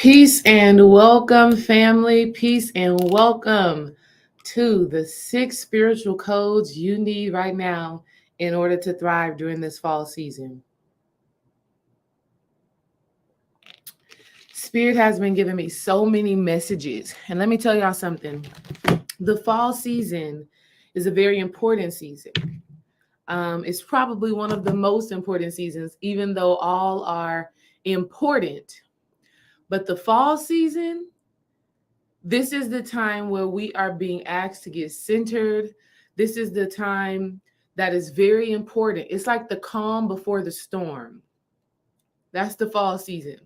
Peace and welcome, family. Peace and welcome to the 6 spiritual codes you need right now in order to thrive during this fall season. Spirit has been giving me so many messages. And let me tell y'all something. The fall season is a very important season. It's probably one of the most important seasons, even though all are important. But the fall season, this is the time where we are being asked to get centered. This is the time that is very important. It's like the calm before the storm. That's the fall season.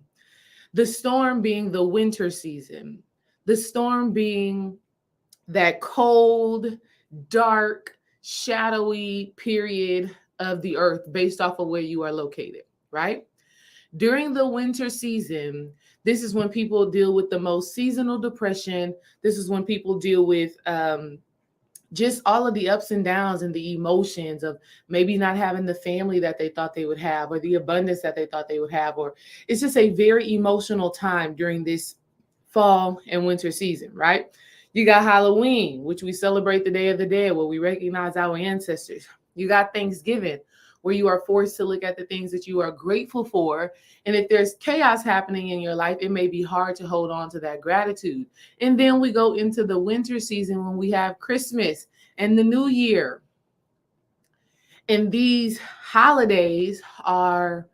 The storm being the winter season. The storm being that cold, dark, shadowy period of the earth based off of where you are located, right? During the winter season, this is when people deal with the most seasonal depression. This is when people deal with just all of the ups and downs and the emotions of maybe not having the family that they thought they would have, or the abundance that they thought they would have, or it's just a very emotional time during this fall and winter season, right? You got Halloween, which we celebrate the Day of the Dead, where we recognize our ancestors. You got Thanksgiving, where you are forced to look at the things that you are grateful for. And if there's chaos happening in your life, it may be hard to hold on to that gratitude. And then we go into the winter season when we have Christmas and the New Year. And these holidays are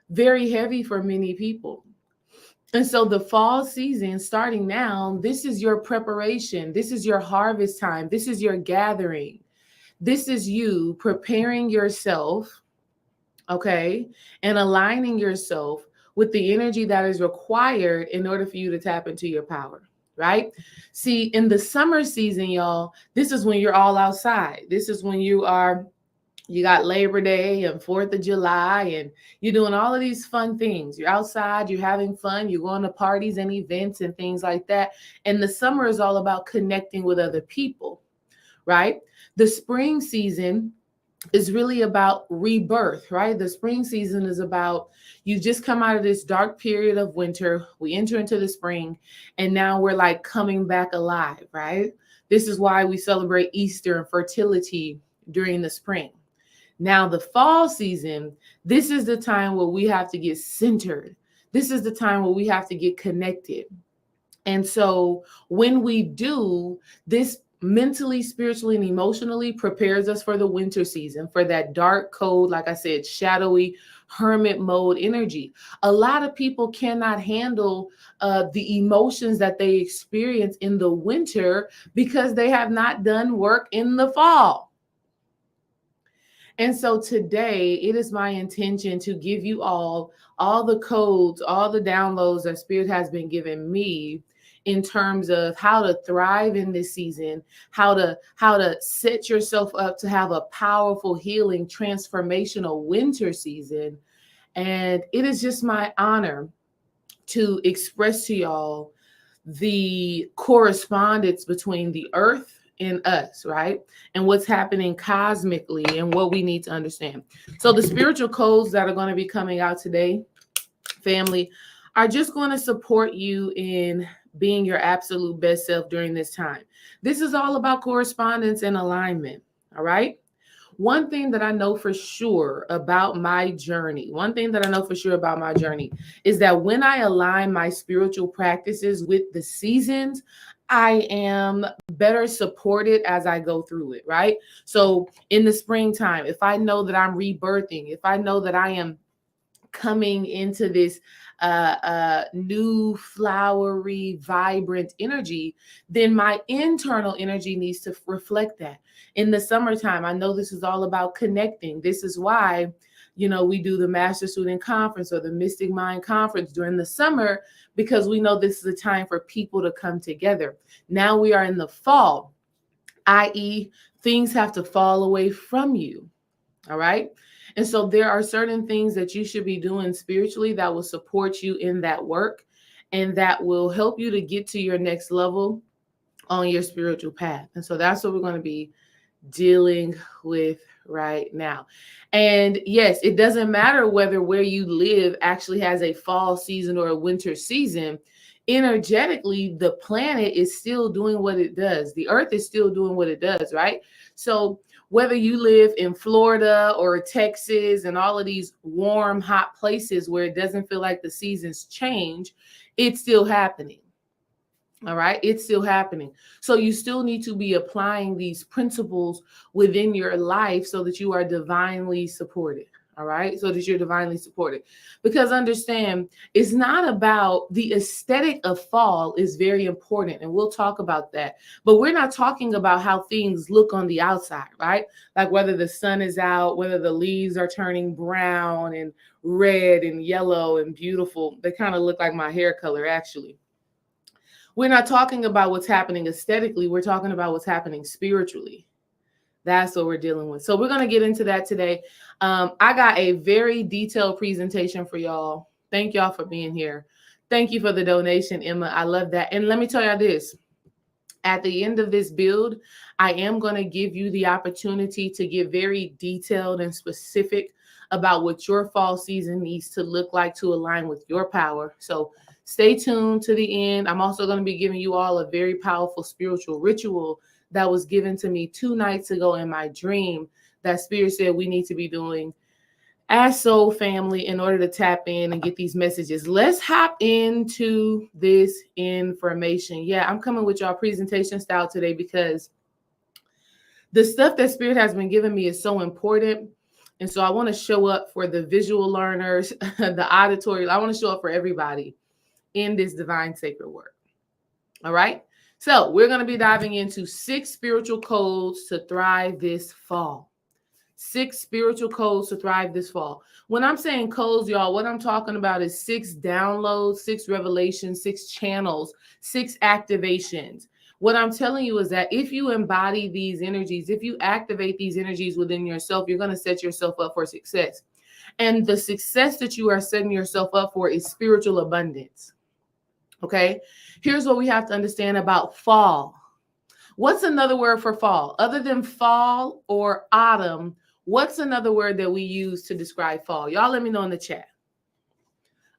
very heavy for many people. And so the fall season starting now, this is your preparation. This is your harvest time. This is your gathering. This is you preparing yourself, okay, and aligning yourself with the energy that is required in order for you to tap into your power, right? See, in the summer season, y'all, this is when you're all outside. This is when you got Labor Day and 4th of July, and you're doing all of these fun things. You're outside, you're having fun, you're going to parties and events and things like that. And the summer is all about connecting with other people, right? The spring season is really about rebirth, right? The spring season is about you just come out of this dark period of winter. We enter into the spring, and now we're like coming back alive, right? This is why we celebrate Easter and fertility during the spring. Now, the fall season, this is the time where we have to get centered. This is the time where we have to get connected. And so when we do, this mentally, spiritually, and emotionally prepares us for the winter season, for that dark, cold, like I said, shadowy, hermit mode energy. A lot of people cannot handle the emotions that they experience in the winter because they have not done work in the fall. And so today, it is my intention to give you all the codes, all the downloads that Spirit has been giving me in terms of how to thrive in this season, how to set yourself up to have a powerful, healing, transformational winter season. And it is just my honor to express to y'all the correspondence between the earth and us, right? And what's happening cosmically and what we need to understand. So the spiritual codes that are going to be coming out today, family, are just going to support you in being your absolute best self during this time. This is all about correspondence and alignment, all right? One thing that I know for sure about my journey, is that when I align my spiritual practices with the seasons, I am better supported as I go through it, right? So in the springtime, if I know that I'm rebirthing, if I know that I am coming into this new flowery, vibrant energy, then my internal energy needs to reflect that. In the summertime, I know this is all about connecting. This is why, we do the Master Student Conference or the Mystic Mind Conference during the summer, because we know this is a time for people to come together. Now we are in the fall, i.e., things have to fall away from you. All right. And so there are certain things that you should be doing spiritually that will support you in that work and that will help you to get to your next level on your spiritual path. And so that's what we're going to be dealing with right now. And yes, it doesn't matter whether where you live actually has a fall season or a winter season. Energetically, the planet is still doing what it does. The earth is still doing what it does, right? So whether you live in Florida or Texas and all of these warm, hot places where it doesn't feel like the seasons change, it's still happening. All right, it's still happening. So you still need to be applying these principles within your life so that you are divinely supported. All right, so that you're divinely supported. Because understand, it's not about the aesthetic of fall is very important, and we'll talk about that. But we're not talking about how things look on the outside, right? Like whether the sun is out, whether the leaves are turning brown and red and yellow and beautiful. They kind of look like my hair color, actually. We're not talking about what's happening aesthetically. We're talking about what's happening spiritually. That's what we're dealing with. So we're going to get into that today. I got a very detailed presentation for y'all. Thank y'all for being here. Thank you for the donation, Emma. I love that. And let me tell y'all this. At the end of this build, I am going to give you the opportunity to get very detailed and specific about what your fall season needs to look like to align with your power. So stay tuned to the end. I'm also going to be giving you all a very powerful spiritual ritual that was given to me 2 nights ago in my dream that Spirit said we need to be doing as soul family in order to tap in and get these messages. Let's hop into this information. Yeah, I'm coming with y'all presentation style today because the stuff that Spirit has been giving me is so important. And so I want to show up for the visual learners, the auditory. I want to show up for everybody in this divine sacred work. All right. So we're going to be diving into 6 spiritual codes to thrive this fall. 6 spiritual codes to thrive this fall. When I'm saying codes, y'all, what I'm talking about is 6 downloads, 6 revelations, 6 channels, 6 activations. What I'm telling you is that if you embody these energies, if you activate these energies within yourself, you're going to set yourself up for success. And the success that you are setting yourself up for is spiritual abundance. Okay, here's what we have to understand about fall. What's another word for fall? Other than fall or autumn, what's another word that we use to describe fall? Y'all let me know in the chat.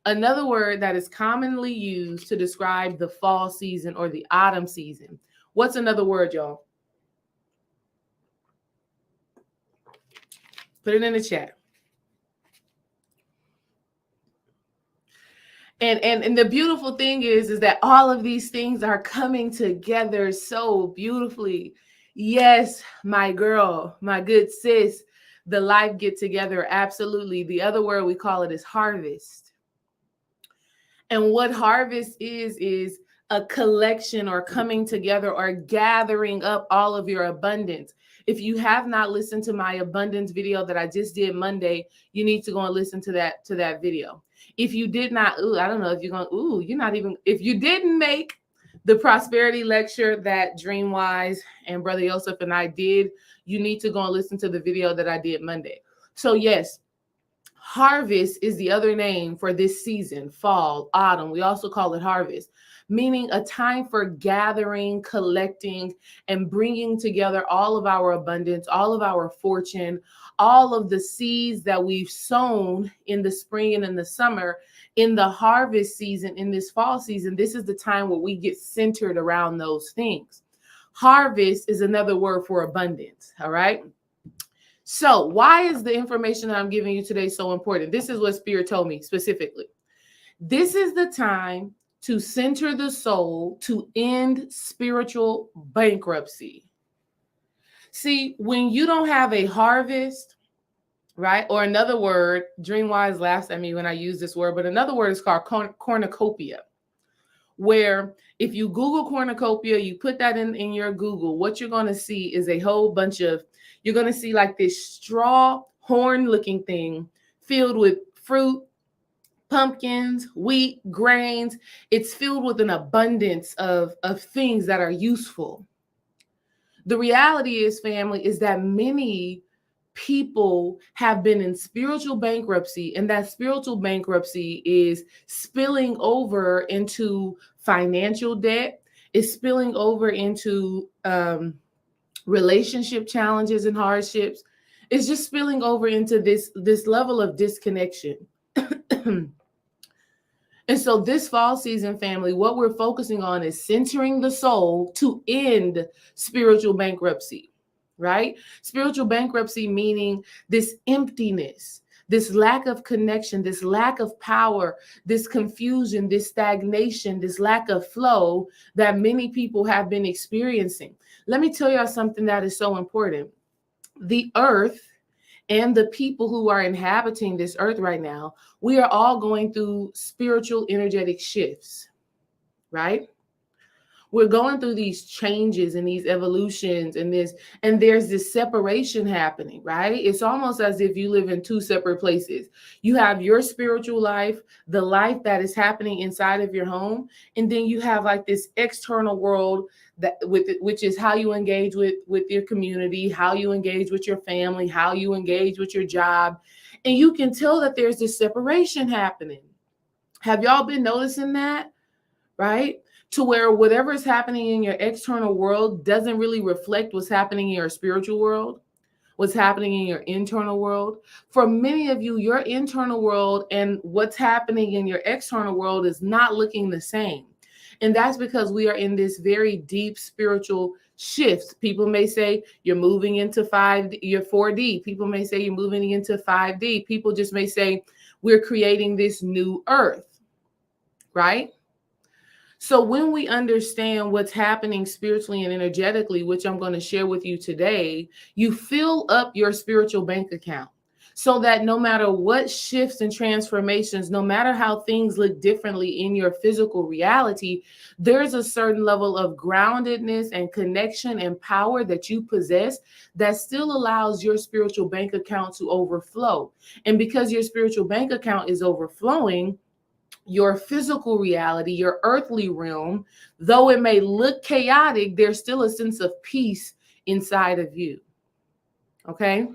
Another word that is commonly used to describe the fall season or the autumn season. What's another word, y'all? Put it in the chat. And the beautiful thing is that all of these things are coming together so beautifully. Yes, my girl, my good sis, the life get together. Absolutely. The other word we call it is harvest. And what harvest is a collection or coming together or gathering up all of your abundance. If you have not listened to my abundance video that I just did Monday, you need to go and listen to that video. If you did not, I don't know if you're going, you're not even, if you didn't make the prosperity lecture that Dreamwise and Brother Yosef and I did, you need to go and listen to the video that I did Monday. So yes, harvest is the other name for this season, fall, autumn. We also call it harvest, meaning a time for gathering, collecting, and bringing together all of our abundance, all of our fortune, all of the seeds that we've sown in the spring and in the summer. In the harvest season, in this fall season, this is the time where we get centered around those things. Harvest is another word for abundance, all right? So why is the information that I'm giving you today so important? This is what Spirit told me specifically. This is the time to center the soul to end spiritual bankruptcy. See, when you don't have a harvest, right? Or another word, Dreamwise laughs at me when I use this word, but another word is called cornucopia, where if you Google cornucopia, you put that in your Google, what you're going to see is a whole bunch of, you're going to see like this straw horn looking thing filled with fruit, pumpkins, wheat, grains. It's filled with an abundance of things that are useful. The reality is, family, is that many people have been in spiritual bankruptcy, and that spiritual bankruptcy is spilling over into financial debt, is spilling over into relationship challenges and hardships. It's just spilling over into this level of disconnection. And so this fall season, family, what we're focusing on is centering the soul to end spiritual bankruptcy, right? Spiritual bankruptcy meaning this emptiness, this lack of connection, this lack of power, this confusion, this stagnation, this lack of flow that many people have been experiencing. Let me tell y'all something that is so important. The earth and the people who are inhabiting this earth right now, we are all going through spiritual energetic shifts, right? We're going through these changes and these evolutions and there's this separation happening, right? It's almost as if you live in two separate places. You have your spiritual life, the life that is happening inside of your home, and then you have like this external world that which is how you engage with your community, how you engage with your family, how you engage with your job. And you can tell that there's this separation happening. Have y'all been noticing that? Right? To where whatever is happening in your external world doesn't really reflect what's happening in your spiritual world, what's happening in your internal world. For many of you, your internal world and what's happening in your external world is not looking the same. And that's because we are in this very deep spiritual shift. People may say you're moving into you're 4D. People may say you're moving into 5D. People just may say we're creating this new earth, right? So when we understand what's happening spiritually and energetically, which I'm going to share with you today, you fill up your spiritual bank account so that no matter what shifts and transformations, no matter how things look differently in your physical reality, there's a certain level of groundedness and connection and power that you possess that still allows your spiritual bank account to overflow. And because your spiritual bank account is overflowing, your physical reality, your earthly realm, though it may look chaotic, there's still a sense of peace inside of you. Okay?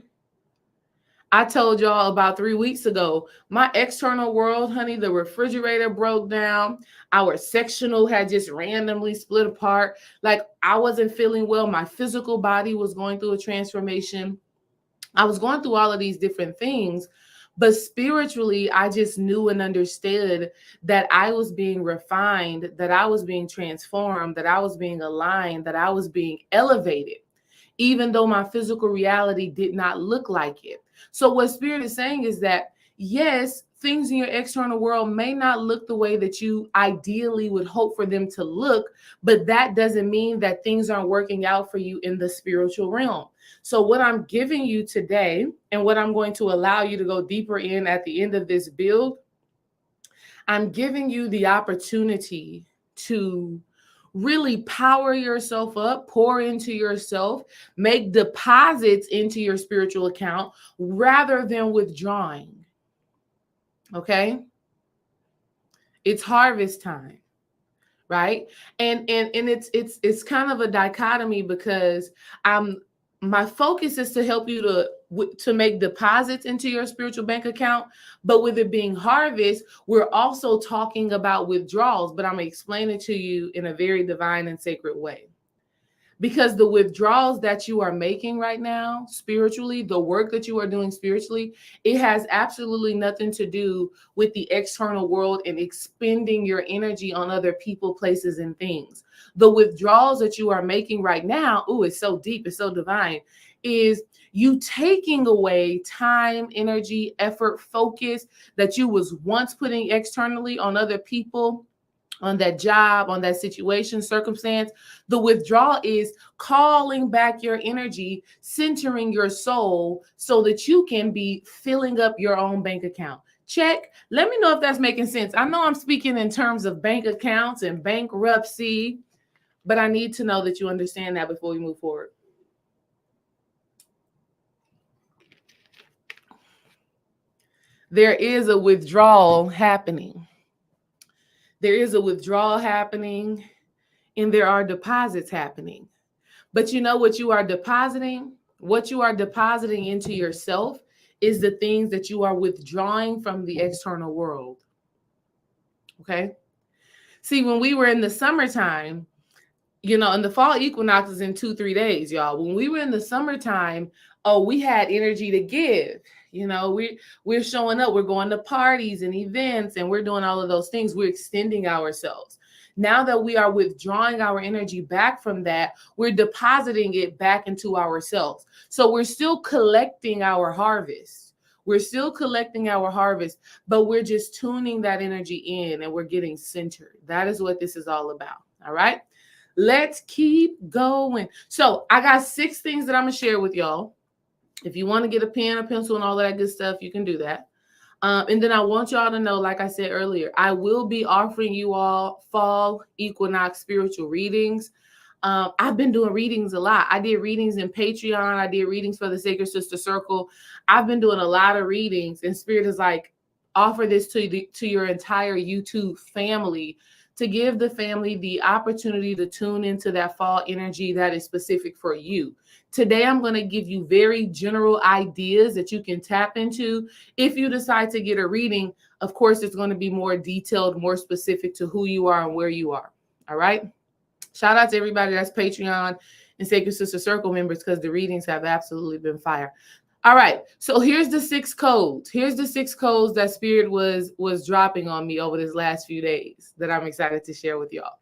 I told y'all about 3 weeks ago, my external world, honey, the refrigerator broke down. Our sectional had just randomly split apart. Like I wasn't feeling well. My physical body was going through a transformation. I was going through all of these different things. But spiritually, I just knew and understood that I was being refined, that I was being transformed, that I was being aligned, that I was being elevated, even though my physical reality did not look like it. So what Spirit is saying is that, yes, things in your external world may not look the way that you ideally would hope for them to look, but that doesn't mean that things aren't working out for you in the spiritual realm. So what I'm giving you today and what I'm going to allow you to go deeper in at the end of this build, I'm giving you the opportunity to really power yourself up, pour into yourself, make deposits into your spiritual account rather than withdrawing. Okay? It's harvest time, right? And it's kind of a dichotomy because my focus is to help you to make deposits into your spiritual bank account, but with it being harvest, we're also talking about withdrawals, but I'm going to explain it to you in a very divine and sacred way. Because the withdrawals that you are making right now, spiritually, the work that you are doing spiritually, it has absolutely nothing to do with the external world and expending your energy on other people, places, and things. The withdrawals that you are making right now, it's so deep, it's so divine, is you taking away time, energy, effort, focus that you was once putting externally on other people, on that job, on that situation, circumstance. The withdrawal is calling back your energy, centering your soul so that you can be filling up your own bank account. Check. Let me know if that's making sense. I know I'm speaking in terms of bank accounts and bankruptcy, but I need to know that you understand that before we move forward. There is a withdrawal happening. There is a withdrawal happening, and there are deposits happening. But you know what you are depositing? What you are depositing into yourself is the things that you are withdrawing from the external world. Okay? See, when we were in the summertime, And the fall equinox is in 2-3 days, y'all. When we were in the summertime, oh, we had energy to give. We're showing up, we're going to parties and events, and we're doing all of those things. We're extending ourselves. Now that we are withdrawing our energy back from that, we're depositing it back into ourselves. So we're still collecting our harvest. We're still collecting our harvest, but we're just tuning that energy in and we're getting centered. That is what this is all about. All right. Let's keep going. So I got 6 things that I'm going to share with y'all. If you want to get a pen, a pencil, and all of that good stuff, you can do that. And then I want y'all to know, like I said earlier, I will be offering you all fall equinox spiritual readings. I've been doing readings a lot. I did readings in Patreon. I did readings for the Sacred Sister Circle. I've been doing a lot of readings, and Spirit is like, offer this to your entire YouTube family, to give the family the opportunity to tune into that fall energy that is specific for you. Today, I'm going to give you very general ideas that you can tap into. If you decide to get a reading, of course, it's going to be more detailed, more specific to who you are and where you are. All right. Shout out to everybody that's Patreon and Sacred Sister Circle members, because the readings have absolutely been fire. All right. So here's the 6 codes. Here's the 6 codes that Spirit was dropping on me over this last few days that I'm excited to share with y'all.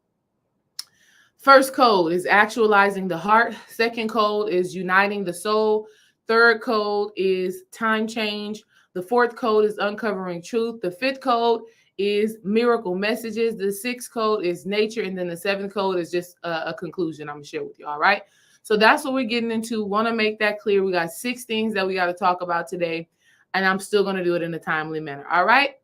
First code is actualizing the heart. Second code is uniting the soul. Third code is time change. The 4th code is uncovering truth. The 5th code is miracle messages. The 6th code is nature. And then the 7th code is just a conclusion I'm going to share with you. All right. So that's what we're getting into. Want to make that clear. We got 6 things that we got to talk about today, and I'm still going to do it in a timely manner. All right.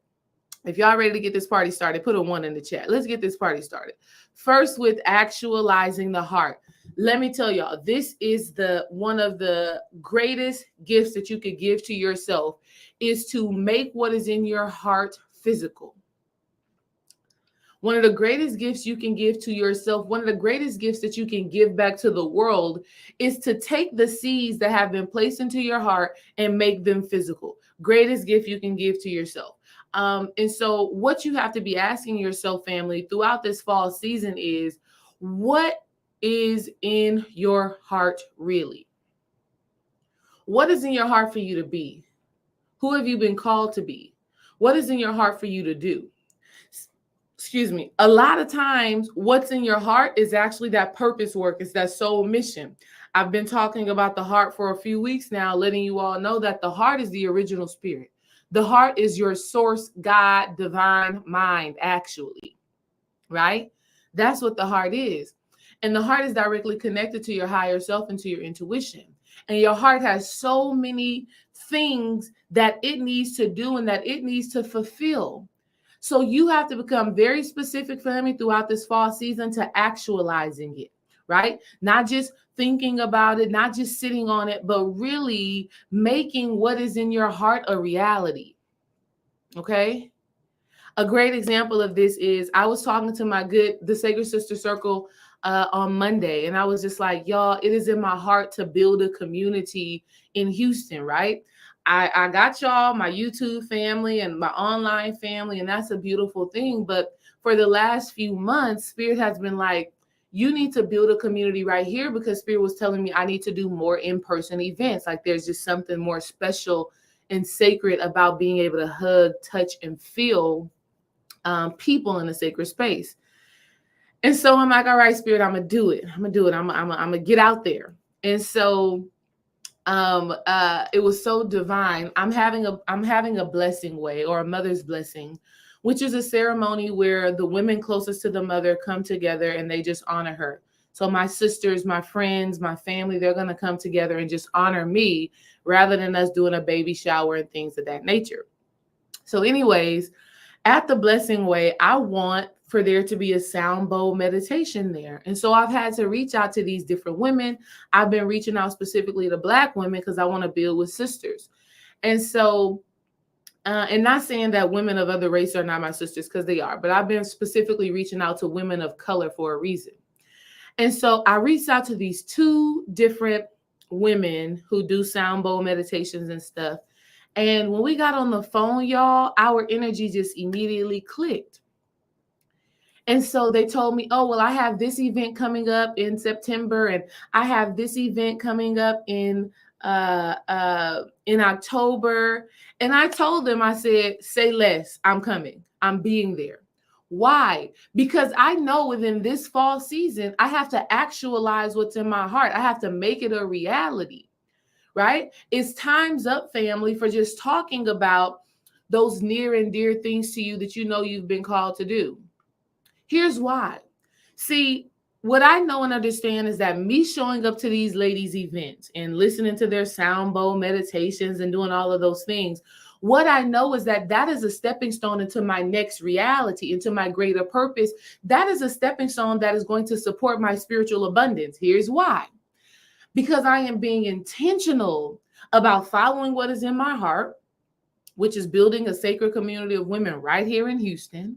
If y'all ready to get this party started, put a 1 in the chat. Let's get this party started. First, with actualizing the heart. Let me tell y'all, this is one of the greatest gifts that you could give to yourself, is to make what is in your heart physical. One of the greatest gifts you can give to yourself, one of the greatest gifts that you can give back to the world, is to take the seeds that have been placed into your heart and make them physical. Greatest gift you can give to yourself. And so what you have to be asking yourself, family, throughout this fall season is, what is in your heart really? What is in your heart for you to be? Who have you been called to be? What is in your heart for you to do? Excuse me. A lot of times what's in your heart is actually that purpose work. It's that soul mission. I've been talking about the heart for a few weeks now, letting you all know that the heart is the original spirit. The heart is your source, God, divine mind, actually, right? That's what the heart is. And the heart is directly connected to your higher self and to your intuition. And your heart has so many things that it needs to do and that it needs to fulfill. So you have to become very specific, family, throughout this fall season to actualizing it, right? Not just thinking about it, not just sitting on it, but really making what is in your heart a reality. Okay? A great example of this is, I was talking to the Sacred Sister Circle on Monday, and I was just like, y'all, it is in my heart to build a community in Houston, right? I got y'all, my YouTube family and my online family, and that's a beautiful thing. But for the last few months, Spirit has been like, you need to build a community right here, because Spirit was telling me I need to do more in-person events. Like, there's just something more special and sacred about being able to hug, touch, and feel people in a sacred space. And so I'm like, all right, Spirit, I'm going to do it. I'm going to do it. I'm going to get out there. And so it was so divine. I'm having a blessing way, or a mother's blessing, which is a ceremony where the women closest to the mother come together and they just honor her. So my sisters, my friends, my family, they're going to come together and just honor me, rather than us doing a baby shower and things of that nature. So anyways, at the blessing way, I want for there to be a sound bowl meditation there. And so I've had to reach out to these different women. I've been reaching out specifically to Black women, because I want to build with sisters. And so, and not saying that women of other races are not my sisters, because they are, but I've been specifically reaching out to women of color for a reason. And so I reached out to these 2 different women who do sound bowl meditations and stuff. And when we got on the phone, y'all, our energy just immediately clicked. And so they told me, oh, well, I have this event coming up in September, and I have this event coming up in October. And I told them, I said, say less, I'm coming. I'm being there. Why? Because I know within this fall season, I have to actualize what's in my heart. I have to make it a reality, right? It's time's up, family, for just talking about those near and dear things to you that you know you've been called to do. Here's why. See, what I know and understand is that me showing up to these ladies' events and listening to their sound bowl meditations and doing all of those things, what I know is that that is a stepping stone into my next reality, into my greater purpose. That is a stepping stone that is going to support my spiritual abundance. Here's why. Because I am being intentional about following what is in my heart, which is building a sacred community of women right here in Houston,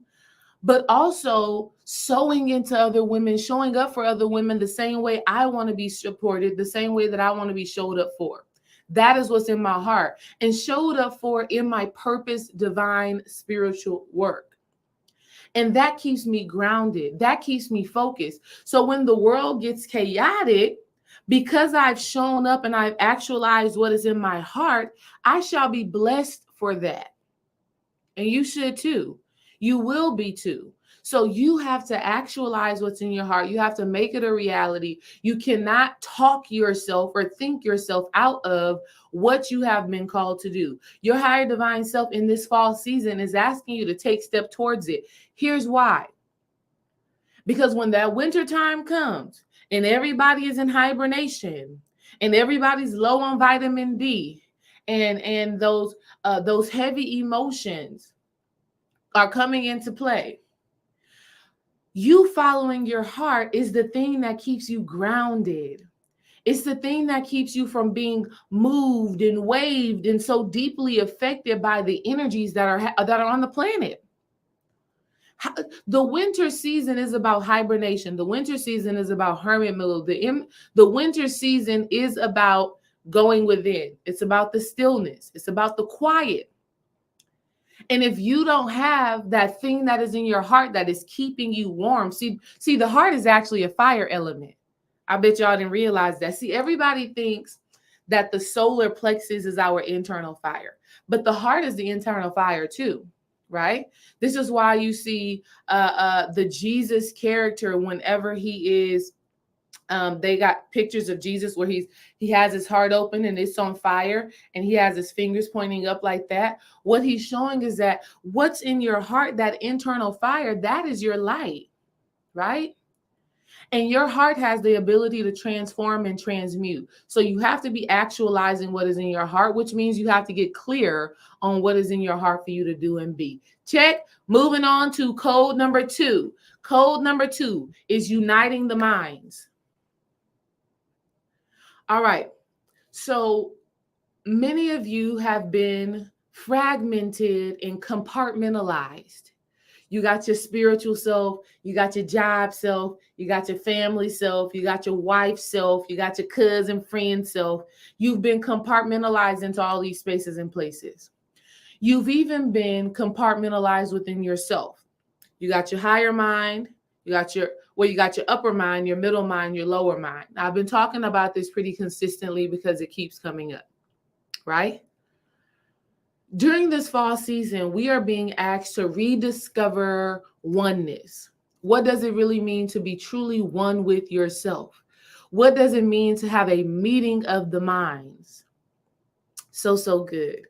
but also sowing into other women, showing up for other women the same way I want to be supported, the same way that I want to be showed up for. That is what's in my heart and showed up for in my purpose, divine, spiritual work. And that keeps me grounded. That keeps me focused. So when the world gets chaotic, because I've shown up and I've actualized what is in my heart, I shall be blessed for that. And you should too. You will be too. So you have to actualize what's in your heart. You have to make it a reality. You cannot talk yourself or think yourself out of what you have been called to do. Your higher divine self in this fall season is asking you to take step towards it. Here's why. Because when that winter time comes and everybody is in hibernation and everybody's low on vitamin D and those heavy emotions are coming into play, you following your heart is the thing that keeps you grounded. It's the thing that keeps you from being moved and waved and so deeply affected by the energies that are on the planet. The winter season is about hibernation. The winter season is about hermit mode. The winter season is about going within. It's about the stillness. It's about the quiet. And if you don't have that thing that is in your heart that is keeping you warm, see, the heart is actually a fire element. I bet y'all didn't realize that. See, everybody thinks that the solar plexus is our internal fire, but the heart is the internal fire too, right? This is why you see the Jesus character whenever he is. They got pictures of Jesus where he has his heart open and it's on fire and he has his fingers pointing up like that. What he's showing is that what's in your heart, that internal fire, that is your light, right? And your heart has the ability to transform and transmute. So you have to be actualizing what is in your heart, which means you have to get clear on what is in your heart for you to do and be. Check. Moving on to code number 2. Code number 2 is uniting the minds. All right. So many of you have been fragmented and compartmentalized. You got your spiritual self, you got your job self, you got your family self, you got your wife self, you got your cousin friend self. You've been compartmentalized into all these spaces and places. You've even been compartmentalized within yourself. You got your higher mind, you got your upper mind, your middle mind, your lower mind. Now, I've been talking about this pretty consistently because it keeps coming up, right? During this fall season, we are being asked to rediscover oneness. What does it really mean to be truly one with yourself? What does it mean to have a meeting of the minds? So good.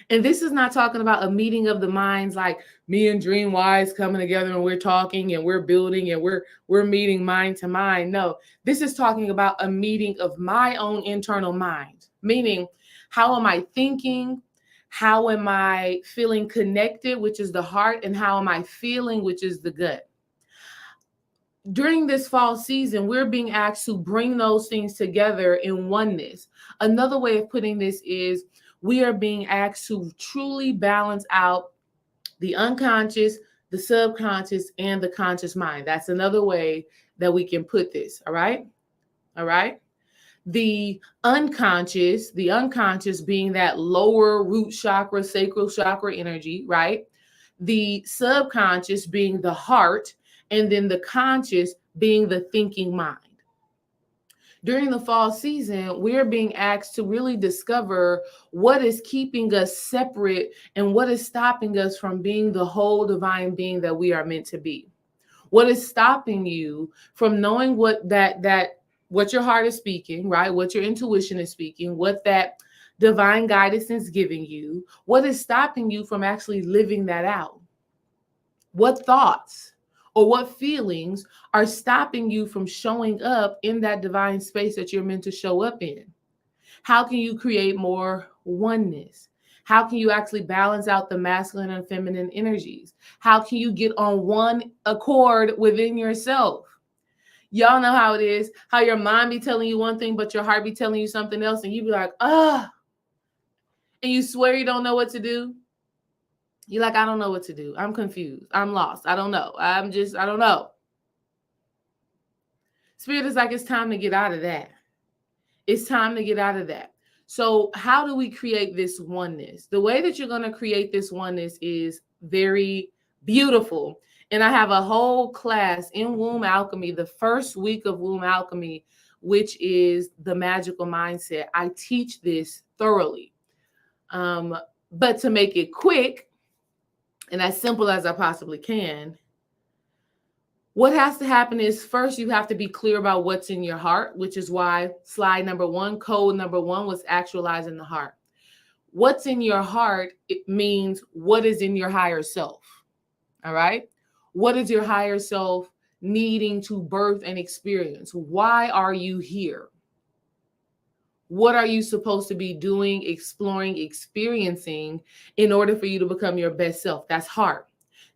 And this is not talking about a meeting of the minds like me and Dream Wise coming together and we're talking and we're building and we're meeting mind to mind. No, this is talking about a meeting of my own internal mind, meaning how am I thinking? How am I feeling connected, which is the heart, and how am I feeling, which is the gut? During this fall season, we're being asked to bring those things together in oneness. Another way of putting this is we are being asked to truly balance out the unconscious, the subconscious, and the conscious mind. That's another way that we can put this. All right. All right. The unconscious being that lower root chakra, sacral chakra energy, right? The subconscious being the heart, and then the conscious being the thinking mind. During the fall season, we're being asked to really discover what is keeping us separate and what is stopping us from being the whole divine being that we are meant to be. What is stopping you from knowing what your heart is speaking, right? What your intuition is speaking, what that divine guidance is giving you? What is stopping you from actually living that out? What thoughts or what feelings are stopping you from showing up in that divine space that you're meant to show up in? How can you create more oneness? How can you actually balance out the masculine and feminine energies? How can you get on one accord within yourself? Y'all know how it is, how your mind be telling you one thing, but your heart be telling you something else, and you be like, and you swear you don't know what to do. You're like, I don't know what to do. I'm confused. I'm lost. I don't know. I don't know. Spirit is like, it's time to get out of that. It's time to get out of that. So how do we create this oneness? The way that you're going to create this oneness is very beautiful. And I have a whole class in Womb Alchemy, the first week of Womb Alchemy, which is the magical mindset. I teach this thoroughly. But to make it quick and as simple as I possibly can, what has to happen is first you have to be clear about what's in your heart, which is why slide number one, code number one was actualizing the heart. What's in your heart, it means what is in your higher self. All right. What is your higher self needing to birth and experience? Why are you here? What are you supposed to be doing, exploring, experiencing in order for you to become your best self? That's heart.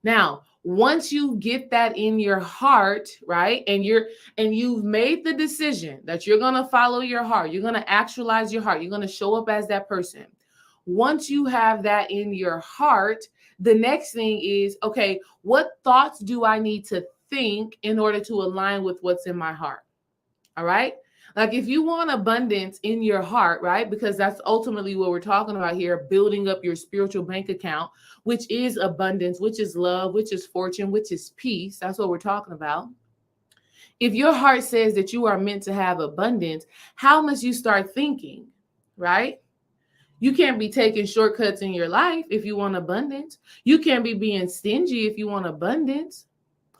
Now, once you get that in your heart, right? And you've made the decision that you're going to follow your heart. You're going to actualize your heart. You're going to show up as that person. Once you have that in your heart, the next thing is, okay, what thoughts do I need to think in order to align with what's in my heart? All right. Like if you want abundance in your heart, right? Because that's ultimately what we're talking about here, building up your spiritual bank account, which is abundance, which is love, which is fortune, which is peace. That's what we're talking about. If your heart says that you are meant to have abundance, how must you start thinking, right? You can't be taking shortcuts in your life if you want abundance. You can't be being stingy if you want abundance.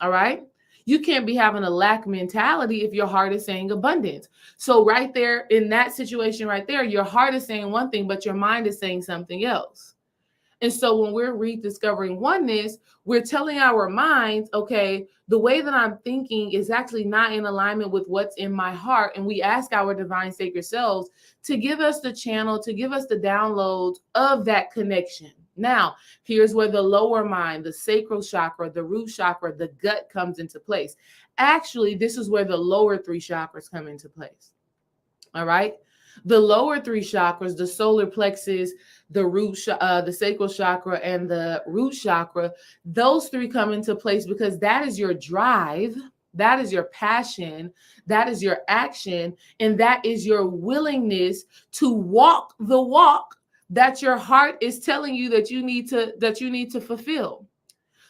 All right. You can't be having a lack mentality if your heart is saying abundance. So right there in that situation right there, your heart is saying one thing, but your mind is saying something else. And so when we're rediscovering oneness, we're telling our minds, okay, the way that I'm thinking is actually not in alignment with what's in my heart. And we ask our divine sacred selves to give us the channel, to give us the downloads of that connection. Now, here's where the lower mind, the sacral chakra, the root chakra, the gut comes into place. Actually, this is where the lower three chakras come into place. All right. The lower three chakras, the solar plexus, the sacral chakra, and the root chakra, those three come into place because that is your drive, that is your passion, that is your action, and that is your willingness to walk the walk that your heart is telling you that you need to fulfill.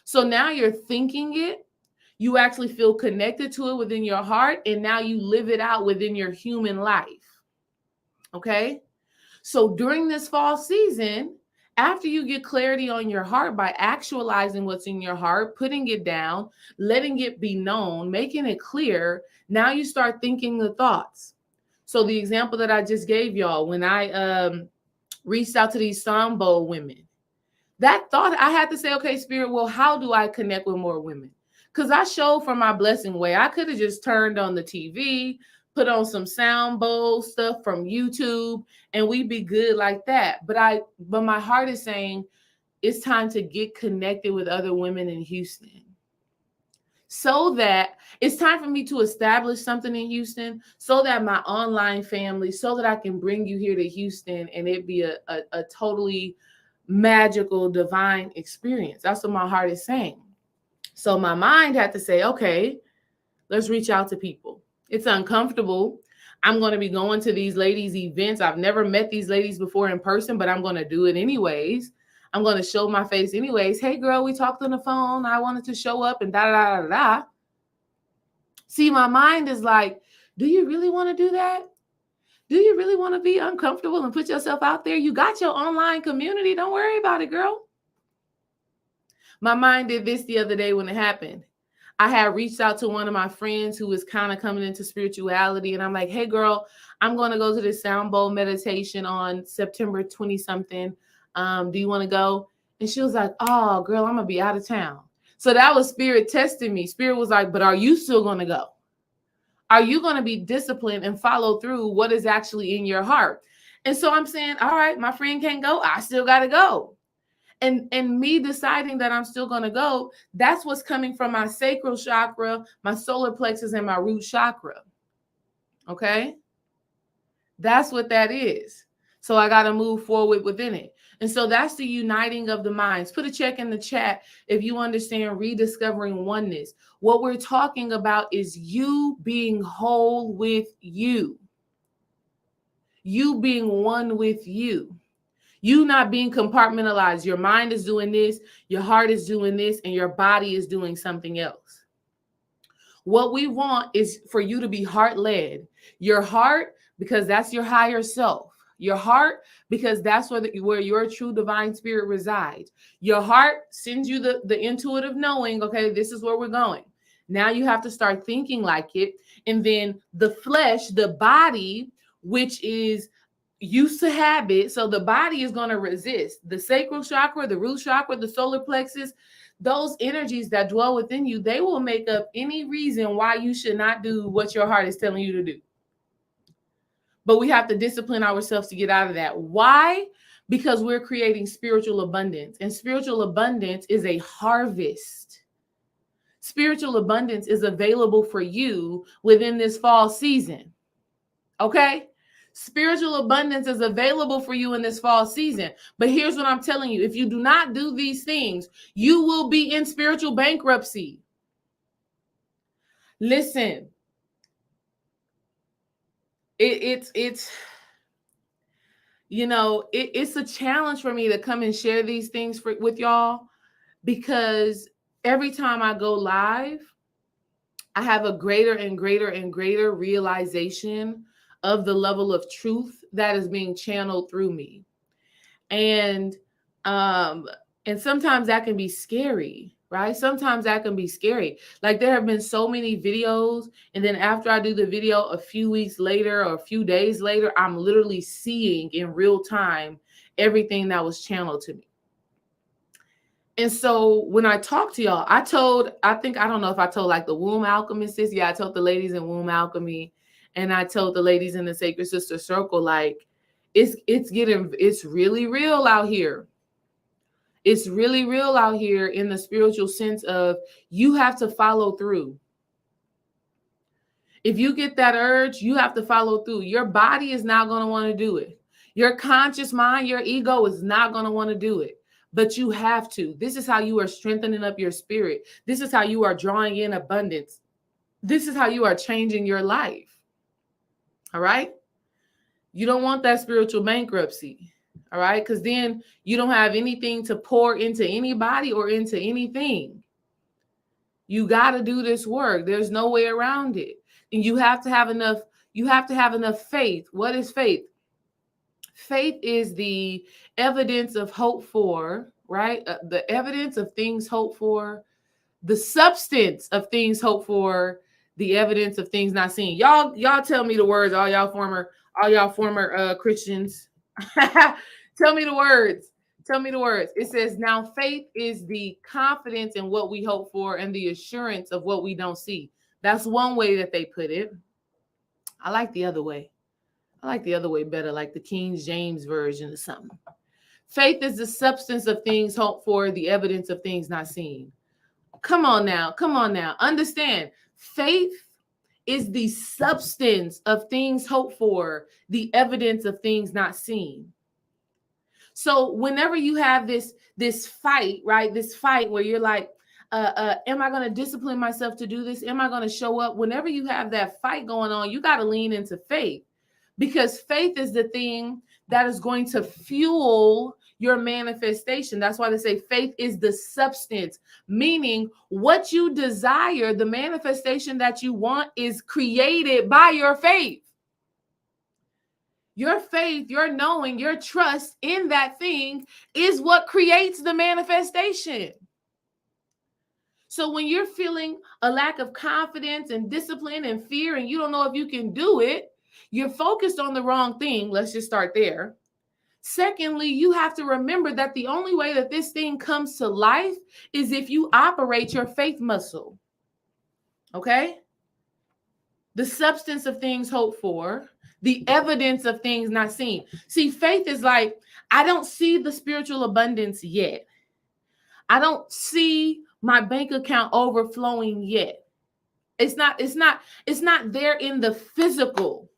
So now you're thinking it, you actually feel connected to it within your heart, and now you live it out within your human life. Okay. So during this fall season, after you get clarity on your heart by actualizing what's in your heart, putting it down, letting it be known, making it clear, now you start thinking the thoughts. So the example that I just gave y'all, when I reached out to these Sambo women, that thought I had to say, okay, Spirit, well, how do I connect with more women? Because I showed from my blessing way. I could have just turned on the TV, put on some sound bowl stuff from YouTube, and we'd be good like that. But my heart is saying it's time to get connected with other women in Houston. So that it's time for me to establish something in Houston, so that my online family, so that I can bring you here to Houston and it be a totally magical, divine experience. That's what my heart is saying. So my mind had to say, okay, let's reach out to people. It's uncomfortable. I'm going to be going to these ladies' events. I've never met these ladies before in person, but I'm going to do it anyways. I'm going to show my face anyways. Hey, girl, we talked on the phone. I wanted to show up and da da da da da. See, my mind is like, do you really want to do that? Do you really want to be uncomfortable and put yourself out there? You got your online community. Don't worry about it, girl. My mind did this the other day when it happened. I had reached out to one of my friends who was kind of coming into spirituality. And I'm like, hey, girl, I'm going to go to this sound bowl meditation on September 20 something. Do you want to go? And she was like, oh, girl, I'm going to be out of town. So that was Spirit testing me. Spirit was like, but are you still going to go? Are you going to be disciplined and follow through what is actually in your heart? And so I'm saying, all right, my friend can't go. I still got to go. And me deciding that I'm still going to go, that's what's coming from my sacral chakra, my solar plexus, and my root chakra. Okay? That's what that is. So I got to move forward within it. And so that's the uniting of the minds. Put a check in the chat if you understand rediscovering oneness. What we're talking about is you being whole with you. You being one with you. You not being compartmentalized. Your mind is doing this, your heart is doing this, and your body is doing something else. What we want is for you to be heart-led. Your heart, because that's your higher self. Your heart, because that's where your true divine spirit resides. Your heart sends you the intuitive knowing, okay, this is where we're going. Now you have to start thinking like it. And then the flesh, the body, which is used to habit, so the body is going to resist. The sacral chakra, the root chakra, the solar plexus, those energies that dwell within you, they will make up any reason why you should not do what your heart is telling you to do. But we have to discipline ourselves to get out of that. Why? Because we're creating spiritual abundance, and spiritual abundance is a harvest. Spiritual abundance is available for you within this fall season. Okay? Spiritual abundance is available for you in this fall season. But here's what I'm telling you. If you do not do these things, you will be in spiritual bankruptcy. Listen, it's a challenge for me to come and share these things with y'all, because every time I go live, I have a greater and greater and greater realization of the level of truth that is being channeled through me. And sometimes that can be scary, right? Sometimes that can be scary. Like there have been so many videos, and then after I do the video a few weeks later or a few days later, I'm literally seeing in real time everything that was channeled to me. And so when I talk to y'all, I don't know if I told like the womb alchemists. Yeah, I told the ladies in womb alchemy, and I told the ladies in the Sacred Sister Circle, like it's really real out here. It's really real out here in the spiritual sense of you have to follow through. If you get that urge, you have to follow through. Your body is not going to want to do it. Your conscious mind, your ego is not going to want to do it. But you have to. This is how you are strengthening up your spirit. This is how you are drawing in abundance. This is how you are changing your life. All right? You don't want that spiritual bankruptcy. All right? Because then you don't have anything to pour into anybody or into anything. You got to do this work. There's no way around it. And you have to have enough faith. What is faith? Faith is the evidence of hope for, right? The evidence of things hoped for, the substance of things hoped for, the evidence of things not seen. Y'all tell me the words, all y'all former Christians. Tell me the words. Tell me the words. It says, now faith is the confidence in what we hope for and the assurance of what we don't see. That's one way that they put it. I like the other way. I like the other way better, like the King James version or something. Faith is the substance of things hoped for, the evidence of things not seen. Come on now. Understand, faith is the substance of things hoped for, the evidence of things not seen. So whenever you have this fight, right? This fight where you're like, am I going to discipline myself to do this? Am I going to show up? Whenever you have that fight going on, you got to lean into faith, because faith is the thing that is going to fuel your manifestation. That's why they say faith is the substance, meaning what you desire, the manifestation that you want is created by your faith. Your faith, your knowing, your trust in that thing is what creates the manifestation. So when you're feeling a lack of confidence and discipline and fear and you don't know if you can do it, you're focused on the wrong thing. Let's just start there. Secondly, you have to remember that the only way that this thing comes to life is if you operate your faith muscle. Okay? The substance of things hoped for, the evidence of things not seen. See, faith is like, I don't see the spiritual abundance yet. I don't see my bank account overflowing yet. It's not there in the physical.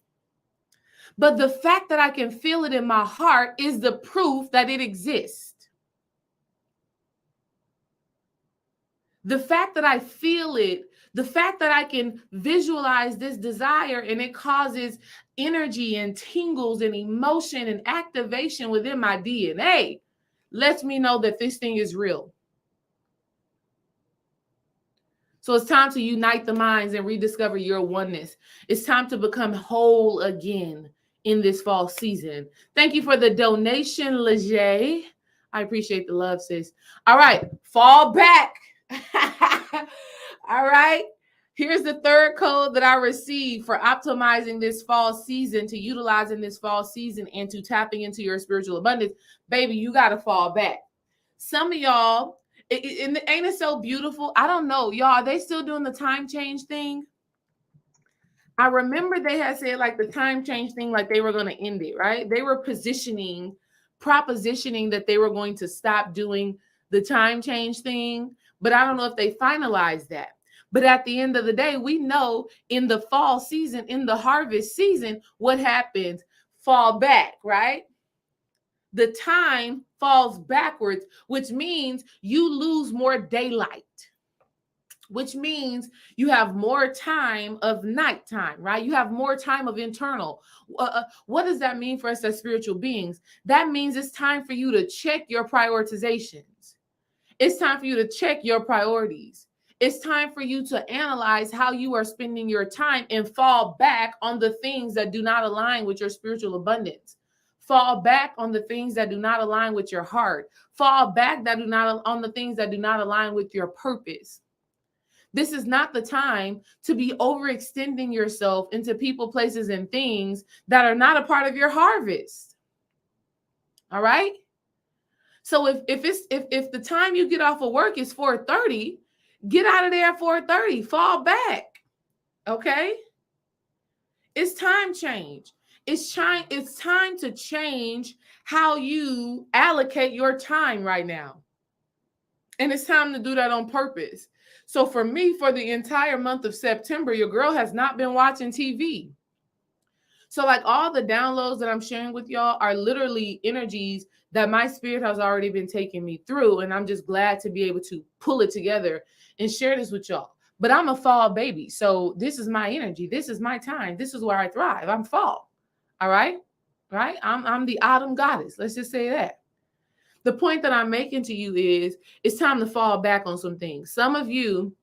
But the fact that I can feel it in my heart is the proof that it exists. The fact that I feel it, the fact that I can visualize this desire and it causes energy and tingles and emotion and activation within my DNA lets me know that this thing is real. So it's time to unite the minds and rediscover your oneness. It's time to become whole again in this fall season. Thank you for the donation, Leger. I appreciate the love, sis. All right, fall back. All right. Here's the third code that I received for optimizing this fall season, to utilizing this fall season and to tapping into your spiritual abundance. Baby, you got to fall back. Some of y'all, ain't it so beautiful? I don't know. Y'all, are they still doing the time change thing? I remember they had said like the time change thing, like they were going to end it, right? They were propositioning that they were going to stop doing the time change thing. But I don't know if they finalized that. But at the end of the day, we know in the fall season, in the harvest season, what happens? Fall back, right? The time falls backwards, which means you lose more daylight, which means you have more time of nighttime, right? You have more time of internal. What does that mean for us as spiritual beings? That means it's time for you to check your prioritizations. It's time for you to check your priorities. It's time for you to analyze how you are spending your time and fall back on the things that do not align with your spiritual abundance. Fall back on the things that do not align with your heart. Fall back on the things that do not align with your purpose. This is not the time to be overextending yourself into people, places, and things that are not a part of your harvest. All right? So if the time you get off of work is 4:30, get out of there at 4:30. Fall back. Okay? It's time change. It's time to change how you allocate your time right now. And it's time to do that on purpose. So for me, for the entire month of September, your girl has not been watching TV. So like all the downloads that I'm sharing with y'all are literally energies that my spirit has already been taking me through. And I'm just glad to be able to pull it together and share this with y'all. But I'm a fall baby. So this is my energy. This is my time. This is where I thrive. I'm fall. All right. Right. I'm the autumn goddess. Let's just say that. The point that I'm making to you is it's time to fall back on some things. Some of you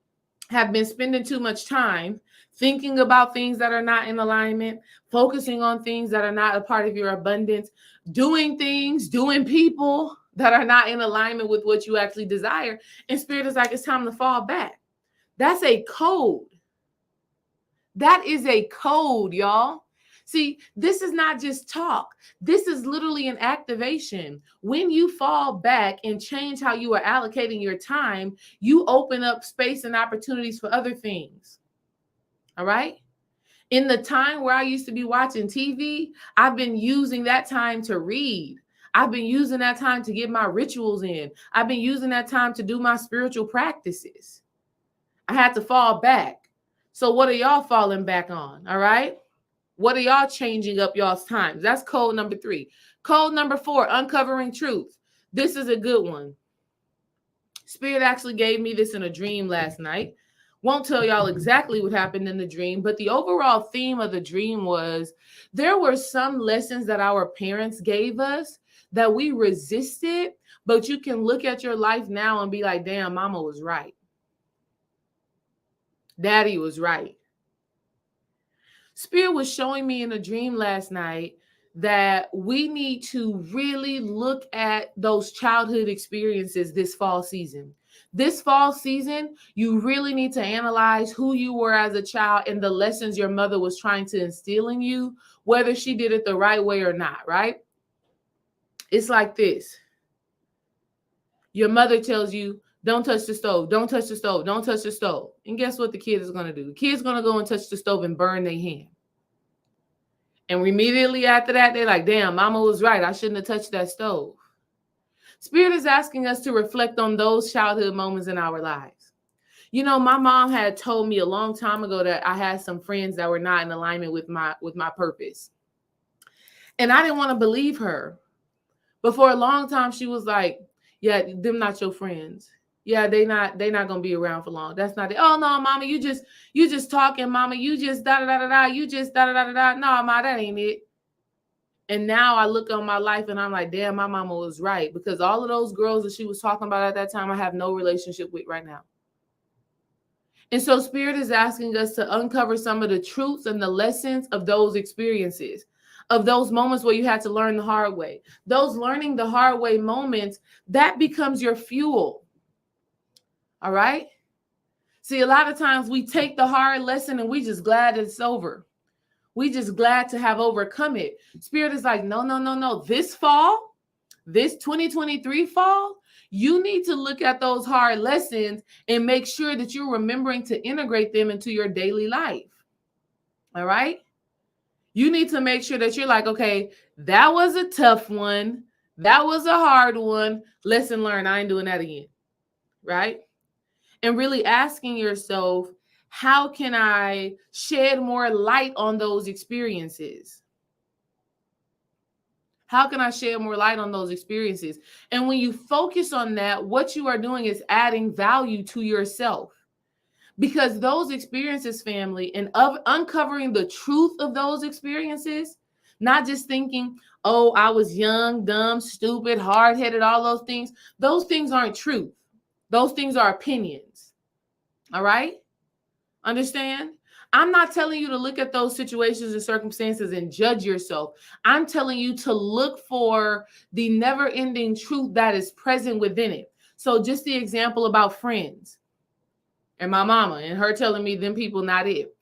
have been spending too much time thinking about things that are not in alignment, focusing on things that are not a part of your abundance, doing people that are not in alignment with what you actually desire. And spirit is like, it's time to fall back. That's a code. That is a code, y'all. See, this is not just talk. This is literally an activation. When you fall back and change how you are allocating your time, you open up space and opportunities for other things. All right? In the time where I used to be watching TV, I've been using that time to read. I've been using that time to get my rituals in. I've been using that time to do my spiritual practices. I had to fall back. So what are y'all falling back on? All right? What are y'all changing up y'all's times? That's code number 3. Code number 4, uncovering truth. This is a good one. Spirit actually gave me this in a dream last night. Won't tell y'all exactly what happened in the dream, but the overall theme of the dream was there were some lessons that our parents gave us that we resist it, but you can look at your life now and be like, damn, mama was right. Daddy was right. Spirit was showing me in a dream last night that we need to really look at those childhood experiences this fall season. This fall season, you really need to analyze who you were as a child and the lessons your mother was trying to instill in you, whether she did it the right way or not, right? It's like this. Your mother tells you, don't touch the stove, don't touch the stove, don't touch the stove. And guess what the kid is going to do? The kid's going to go and touch the stove and burn their hand. And immediately after that, they're like, damn, mama was right. I shouldn't have touched that stove. Spirit is asking us to reflect on those childhood moments in our lives. You know, my mom had told me a long time ago that I had some friends that were not in alignment with my purpose. And I didn't want to believe her. But for a long time, she was like, yeah, them not your friends. Yeah, they not gonna be around for long. That's not it. Oh no, mama, you just talking, mama. You just da da da da da. You just da da da da da. No, ma, that ain't it. And now I look on my life and I'm like, damn, my mama was right, because all of those girls that she was talking about at that time, I have no relationship with right now. And so Spirit is asking us to uncover some of the truths and the lessons of those experiences, of those moments where you had to learn the hard way. Those learning the hard way moments, that becomes your fuel. All right? See, a lot of times we take the hard lesson and we just glad it's over. We just glad to have overcome it. Spirit is like, no, no, no, no. This fall, this 2023 fall, you need to look at those hard lessons and make sure that you're remembering to integrate them into your daily life. All right? You need to make sure that you're like, okay, that was a tough one. That was a hard one. Lesson learned. I ain't doing that again. Right? And really asking yourself, how can I shed more light on those experiences? How can I shed more light on those experiences? And when you focus on that, what you are doing is adding value to yourself. Because those experiences, family, and uncovering the truth of those experiences, not just thinking, oh, I was young, dumb, stupid, hard-headed, all those things aren't truth. Those things are opinions. All right? Understand? I'm not telling you to look at those situations and circumstances and judge yourself. I'm telling you to look for the never-ending truth that is present within it. So just the example about friends and my mama and her telling me them people not it.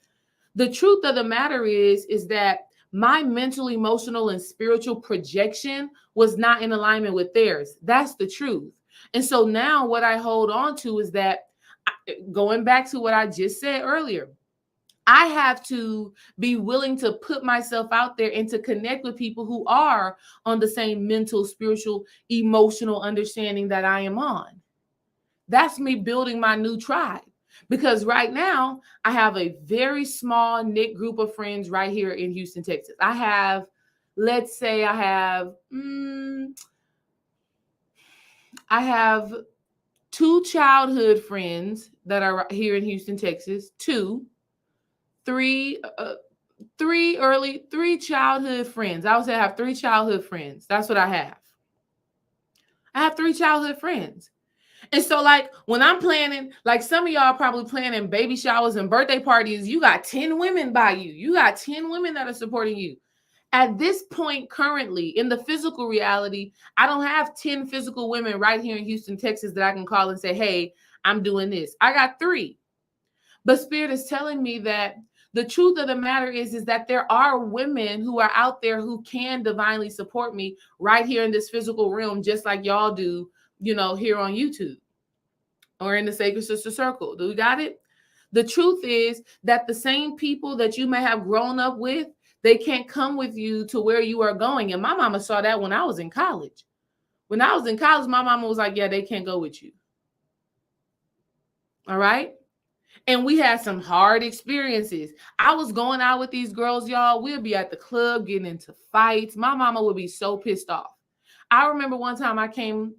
The truth of the matter is that my mental, emotional, and spiritual projection was not in alignment with theirs. That's the truth. And so now what I hold on to is that, going back to what I just said earlier, I have to be willing to put myself out there and to connect with people who are on the same mental, spiritual, emotional understanding that I am on. That's me building my new tribe. Because right now, I have a very small knit group of friends right here in Houston, Texas. I have, let's say I have 2 childhood friends that are here in Houston, Texas. 3 childhood friends. I would say I have 3 childhood friends. That's what I have. I have 3 childhood friends. And so, like, when I'm planning, like some of y'all probably planning baby showers and birthday parties, you got 10 women by you. You got 10 women that are supporting you. At this point, currently, in the physical reality, I don't have 10 physical women right here in Houston, Texas that I can call and say, hey, I'm doing this. I got 3. But Spirit is telling me that the truth of the matter is that there are women who are out there who can divinely support me right here in this physical realm, just like y'all do, you know, here on YouTube or in the Sacred Sister Circle. Do we got it? The truth is that the same people that you may have grown up with, they can't come with you to where you are going. And my mama saw that when I was in college. When I was in college, my mama was like, yeah, they can't go with you. All right? And we had some hard experiences. I was going out with these girls, y'all. We'll be at the club getting into fights. My mama would be so pissed off. I remember one time I came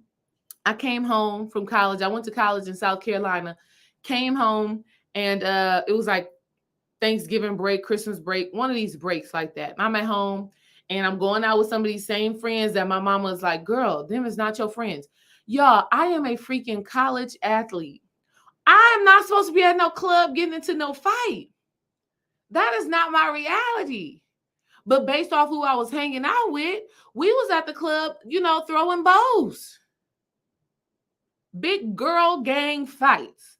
home from college. I went to college in South Carolina, came home, and it was like Thanksgiving break, Christmas break, one of these breaks like that. I'm at home, And I'm going out with some of these same friends that my mama was like, girl, them is not your friends. Y'all, I am a freaking college athlete. I am not supposed to be at no club getting into no fight. That is not my reality. But based off who I was hanging out with, we was at the club, throwing bows. Big girl gang fights.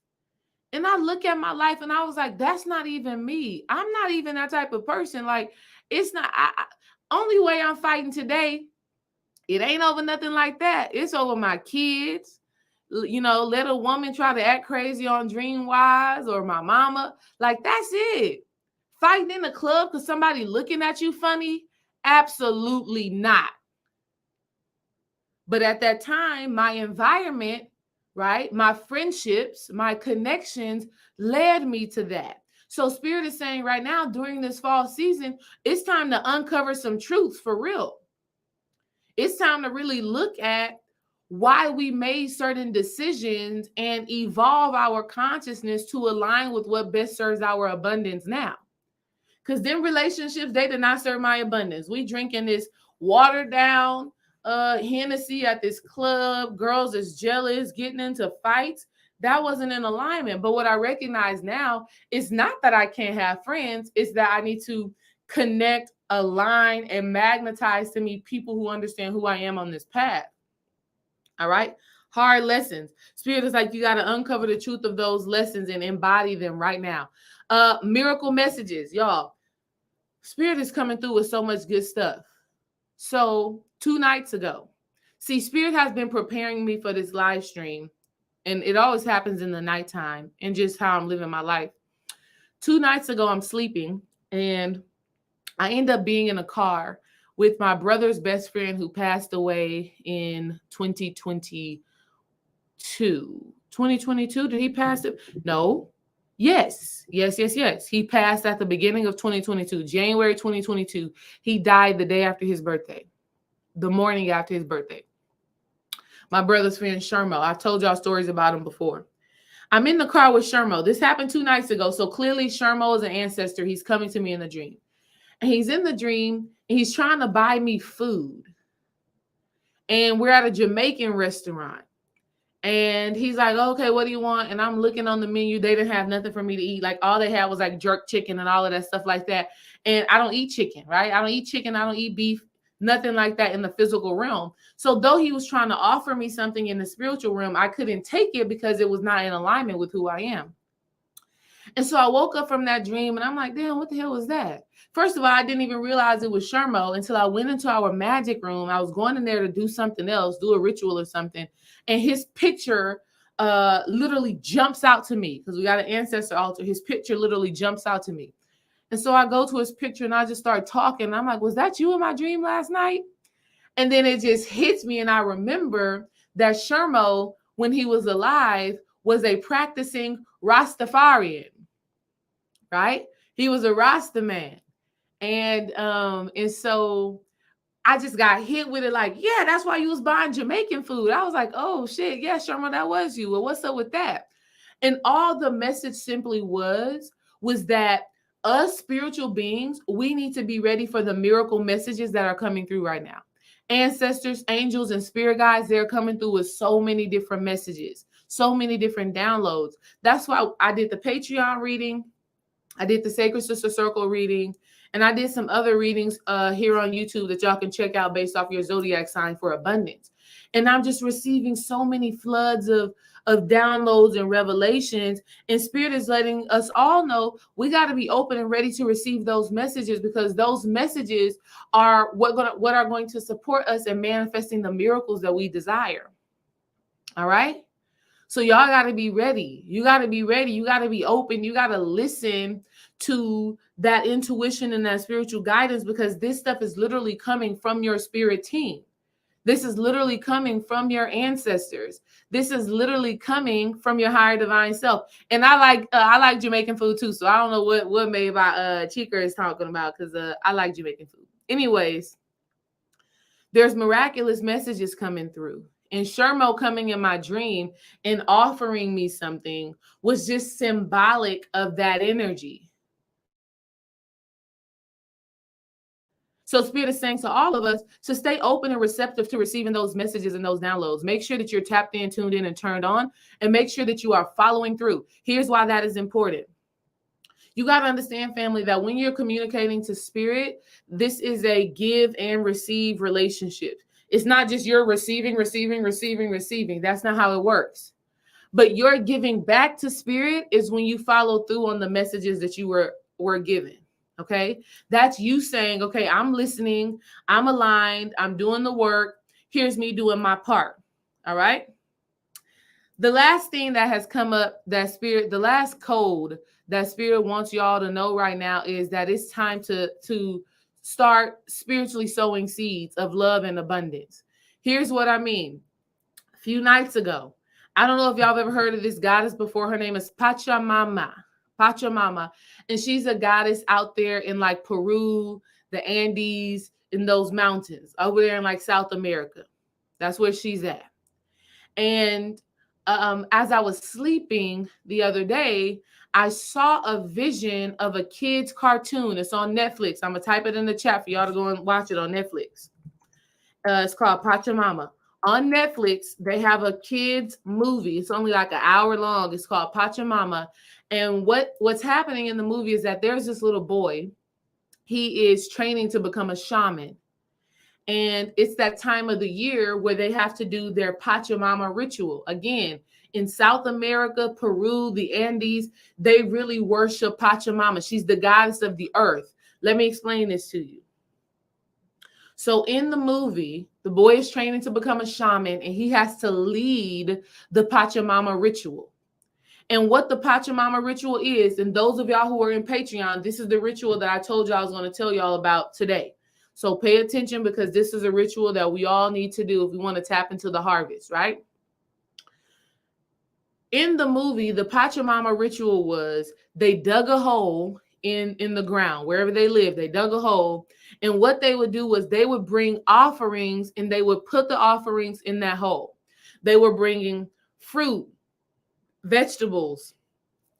And I look at my life and I was like, that's not even me. I'm not even that type of person. Like, it's not, only way I'm fighting today, it ain't over nothing like that. It's over my kids. Let a woman try to act crazy on Dreamwise or my mama. Like, that's it. Fighting in the club because somebody looking at you funny? Absolutely not. But at that time, my environment, right, my friendships, my connections led me to that. So Spirit is saying right now, during this fall season, it's time to uncover some truths for real. It's time to really look at why we made certain decisions and evolve our consciousness to align with what best serves our abundance now. Because them relationships, they did not serve my abundance. We drinking this watered down Hennessy at this club. Girls is jealous, getting into fights. That wasn't in alignment. But what I recognize now is not that I can't have friends. It's that I need to connect, align, and magnetize to me people who understand who I am on this path. All right. Hard lessons. Spirit is like, you got to uncover the truth of those lessons and embody them right now. Miracle messages, y'all. Spirit is coming through with so much good stuff. So 2 nights ago, see, Spirit has been preparing me for this live stream, and it always happens in the nighttime and just how I'm living my life. 2 nights ago, I'm sleeping and I end up being in a car with my brother's best friend who passed away in 2022. 2022? Did he pass it? No. Yes. He passed at the beginning of 2022, January 2022. He died the day after his birthday, the morning after his birthday. My brother's friend, Shermo. I've told y'all stories about him before. I'm in the car with Shermo. This happened 2 nights ago. So clearly Shermo is an ancestor. He's coming to me in a dream. And he's in the dream and he's trying to buy me food. And we're at a Jamaican restaurant. And he's like, okay, what do you want? And I'm looking on the menu. They didn't have nothing for me to eat. Like, all they had was like jerk chicken and all of that stuff like that. And I don't eat chicken, right? I don't eat chicken. I don't eat beef, nothing like that in the physical realm. So though he was trying to offer me something in the spiritual realm, I couldn't take it because it was not in alignment with who I am. And so I woke up from that dream and I'm like, damn, what the hell was that? First of all, I didn't even realize it was Shermo until I went into our magic room. I was going in there to do something else, do a ritual or something. And his picture literally jumps out to me because we got an ancestor altar. His picture literally jumps out to me. And so I go to his picture and I just start talking. I'm like, was that you in my dream last night? And then it just hits me. And I remember that Shermo, when he was alive, was a practicing Rastafarian, right? He was a Rasta man. And so I just got hit with it like, yeah, that's why you was buying Jamaican food. I was like, oh shit, yeah, Sherman, that was you. Well, what's up with that? And all the message simply was that us spiritual beings, we need to be ready for the miracle messages that are coming through right now. Ancestors, angels, and spirit guides, they're coming through with so many different messages, so many different downloads. That's why I did the Patreon reading. I did the Sacred Sister Circle reading, and I did some other readings here on YouTube that y'all can check out based off your zodiac sign for abundance. And I'm just receiving so many floods of downloads and revelations. And Spirit is letting us all know we got to be open and ready to receive those messages, because those messages are what are going to support us in manifesting the miracles that we desire. All right. So y'all got to be ready. You got to be ready. You got to be open. You got to listen to that intuition and that spiritual guidance, because this stuff is literally coming from your spirit team. This is literally coming from your ancestors. This is literally coming from your higher divine self. And I like Jamaican food too. So I don't know what maybe Chica is talking about, because I like Jamaican food. Anyways, there's miraculous messages coming through. And Shermo coming in my dream and offering me something was just symbolic of that energy. So Spirit is saying to all of us to stay open and receptive to receiving those messages and those downloads. Make sure that you're tapped in, tuned in, and turned on, and make sure that you are following through. Here's why that is important. You got to understand, family, that when you're communicating to Spirit, this is a give and receive relationship. It's not just you're receiving. That's not how it works. But your giving back to Spirit is when you follow through on the messages that you were given. Okay, that's you saying, okay, I'm listening, I'm aligned, I'm doing the work. Here's me doing my part. All right. The last thing that has come up, the last code that Spirit wants y'all to know right now is that it's time to start spiritually sowing seeds of love and abundance. Here's what I mean. A few nights ago, I don't know if y'all have ever heard of this goddess before. Her name is Pachamama. And she's a goddess out there in like Peru, the Andes, in those mountains over there in like South America. That's where she's at. And as I was sleeping the other day, I saw a vision of a kid's cartoon. It's on Netflix. I'm going to type it in the chat for y'all to go and watch it on Netflix. It's called Pachamama. On Netflix, they have a kid's movie. It's only like an hour long. It's called Pachamama. And what's happening in the movie is that there's this little boy. He is training to become a shaman. And it's that time of the year where they have to do their Pachamama ritual. Again, in South America, Peru, the Andes, they really worship Pachamama. She's the goddess of the earth. Let me explain this to you. So in the movie, the boy is training to become a shaman, and he has to lead the Pachamama ritual. And what the Pachamama ritual is, and those of y'all who are in Patreon, this is the ritual that I told y'all I was going to tell y'all about today. So pay attention, because this is a ritual that we all need to do if we want to tap into the harvest, right? In the movie, the Pachamama ritual was they dug a hole in the ground, wherever they live, they dug a hole. And what they would do was they would bring offerings, and they would put the offerings in that hole. They were bringing fruit, vegetables,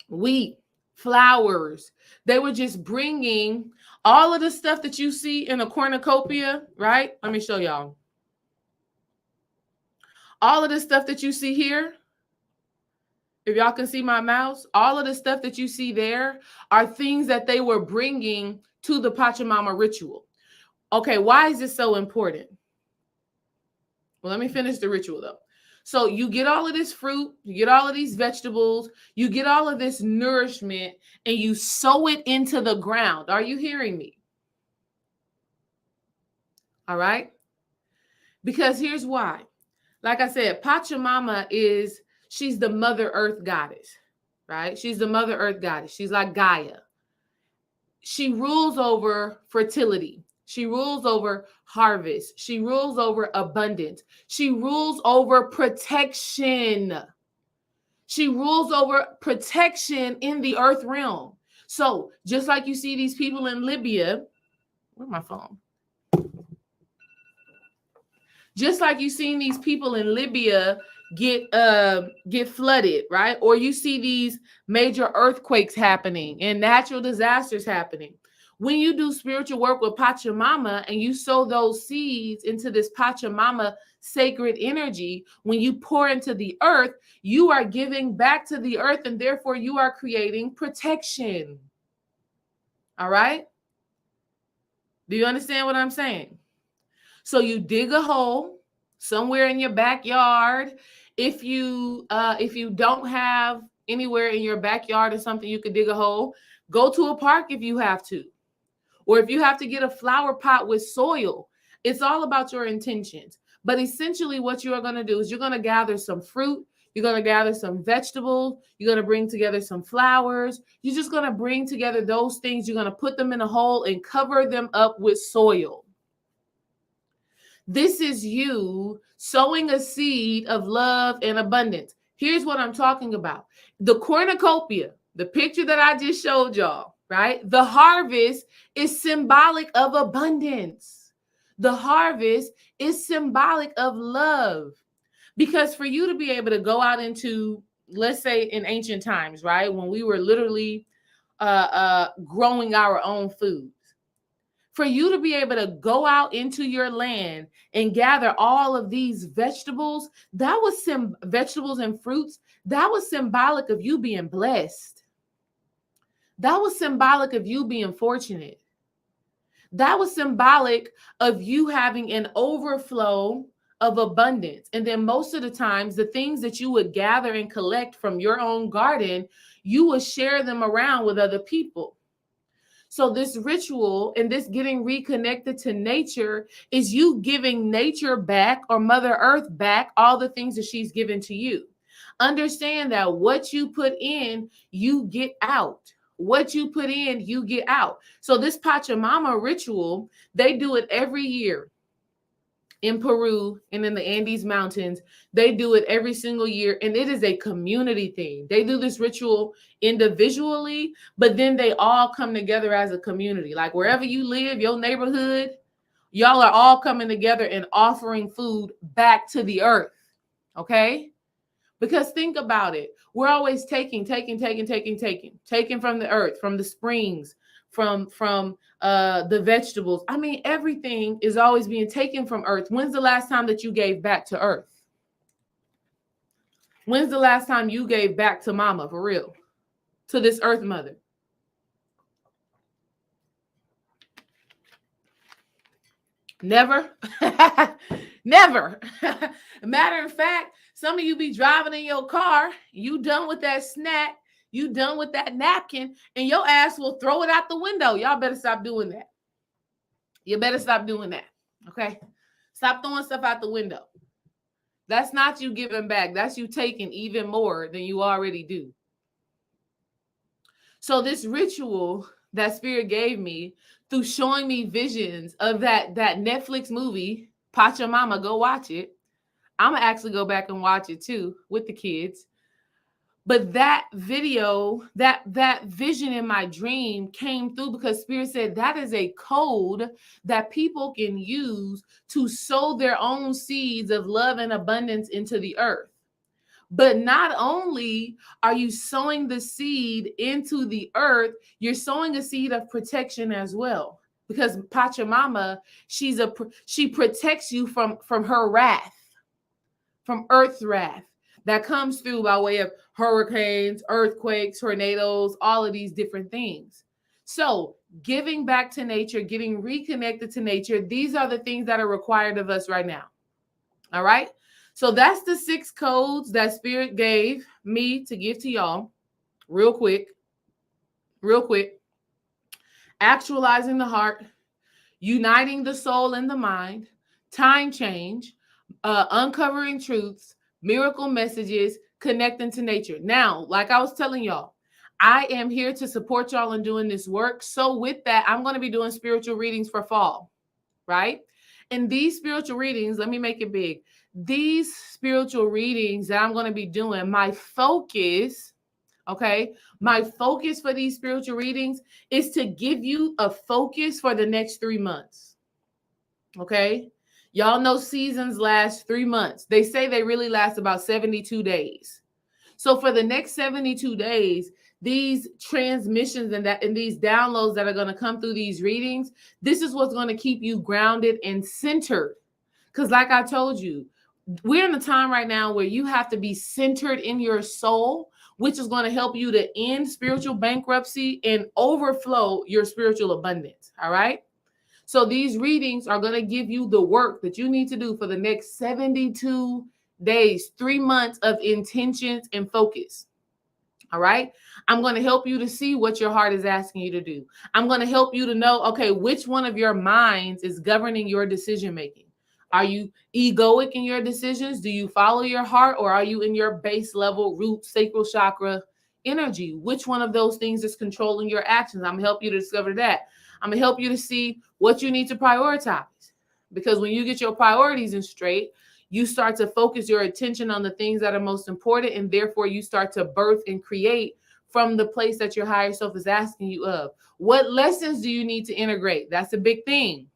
wheat, flowers. They were just bringing all of the stuff that you see in a cornucopia, right? Let me show y'all. All of the stuff that you see here, if y'all can see my mouse, all of the stuff that you see there are things that they were bringing to the Pachamama ritual. Okay, why is this so important? Well, let me finish the ritual though. So you get all of this fruit, you get all of these vegetables, you get all of this nourishment, and you sow it into the ground. Are you hearing me? All right. Because here's why. Like I said, Pachamama she's the Mother Earth goddess, right? She's the Mother Earth goddess. She's like Gaia. She rules over fertility. She rules over harvest. She rules over abundance. She rules over protection. She rules over protection in the earth realm. So just like you see these people in Libya, where's my phone? Just like you've seen these people in Libya get flooded, right? Or you see these major earthquakes happening and natural disasters happening. When you do spiritual work with Pachamama and you sow those seeds into this Pachamama sacred energy, when you pour into the earth, you are giving back to the earth, and therefore you are creating protection. All right? Do you understand what I'm saying? So you dig a hole somewhere in your backyard. If you don't have anywhere in your backyard or something you could dig a hole, go to a park if you have to. Or if you have to get a flower pot with soil, it's all about your intentions. But essentially what you are going to do is you're going to gather some fruit. You're going to gather some vegetables. You're going to bring together some flowers. You're just going to bring together those things. You're going to put them in a hole and cover them up with soil. This is you sowing a seed of love and abundance. Here's what I'm talking about. The cornucopia, the picture that I just showed y'all, right? The harvest is symbolic of abundance. The harvest is symbolic of love. Because for you to be able to go out into, let's say in ancient times, right? When we were literally growing our own foods. For you to be able to go out into your land and gather all of these vegetables, that was vegetables and fruits, that was symbolic of you being blessed. That was symbolic of you being fortunate. That was symbolic of you having an overflow of abundance. And then most of the times, the things that you would gather and collect from your own garden, you would share them around with other people. So this ritual and this getting reconnected to nature is you giving nature back, or Mother Earth back, all the things that she's given to you. Understand that what you put in, you get out. What you put in, you get out. So this Pachamama ritual, they do it every year in Peru and in the Andes Mountains. They do it every single year, and it is a community thing. They do this ritual individually, but then they all come together as a community. Like wherever you live, your neighborhood, y'all are all coming together and offering food back to the earth. Okay? Because think about it. We're always taking from the earth, from the springs, from the vegetables. I mean, everything is always being taken from earth. When's the last time that you gave back to earth? When's the last time you gave back to mama, for real? To this earth mother? Never. Never. Matter of fact, some of you be driving in your car, you done with that snack, you done with that napkin, and your ass will throw it out the window. Y'all better stop doing that. You better stop doing that. Okay? Stop throwing stuff out the window. That's not you giving back. That's you taking even more than you already do. So this ritual that Spirit gave me through showing me visions of that Netflix movie, Pachamama, go watch it. I'm going to actually go back and watch it too with the kids. But that video, that vision in my dream came through because Spirit said that is a code that people can use to sow their own seeds of love and abundance into the earth. But not only are you sowing the seed into the earth, you're sowing a seed of protection as well. Because Pachamama, she protects you from her wrath, from earth's wrath that comes through by way of hurricanes, earthquakes, tornadoes, all of these different things. So giving back to nature, getting reconnected to nature, these are the things that are required of us right now. All right. So that's the 6 codes that Spirit gave me to give to y'all. Real quick. Actualizing the heart, uniting the soul and the mind, time change, uncovering truths, miracle messages, connecting to nature. Now, like I was telling y'all, I am here to support y'all in doing this work. So with that, I'm going to be doing spiritual readings for fall, right? And these spiritual readings, let me make it big. These spiritual readings that I'm going to be doing, my focus for these spiritual readings is to give you a focus for the next 3 months. Okay? Y'all know seasons last 3 months. They say they really last about 72 days. So for the next 72 days, these transmissions and these downloads that are going to come through these readings, this is what's going to keep you grounded and centered. Because like I told you, we're in a time right now where you have to be centered in your soul, which is going to help you to end spiritual bankruptcy and overflow your spiritual abundance. All right. So these readings are going to give you the work that you need to do for the next 72 days, 3 months of intentions and focus. All right. I'm going to help you to see what your heart is asking you to do. I'm going to help you to know, okay, which one of your minds is governing your decision making. Are you egoic in your decisions? Do you follow your heart, or are you in your base level root sacral chakra energy? Which one of those things is controlling your actions? I'm going to help you to discover that. I'm going to help you to see what you need to prioritize. Because when you get your priorities in straight, you start to focus your attention on the things that are most important, and therefore you start to birth and create from the place that your higher self is asking you of. What lessons do you need to integrate? That's a big thing.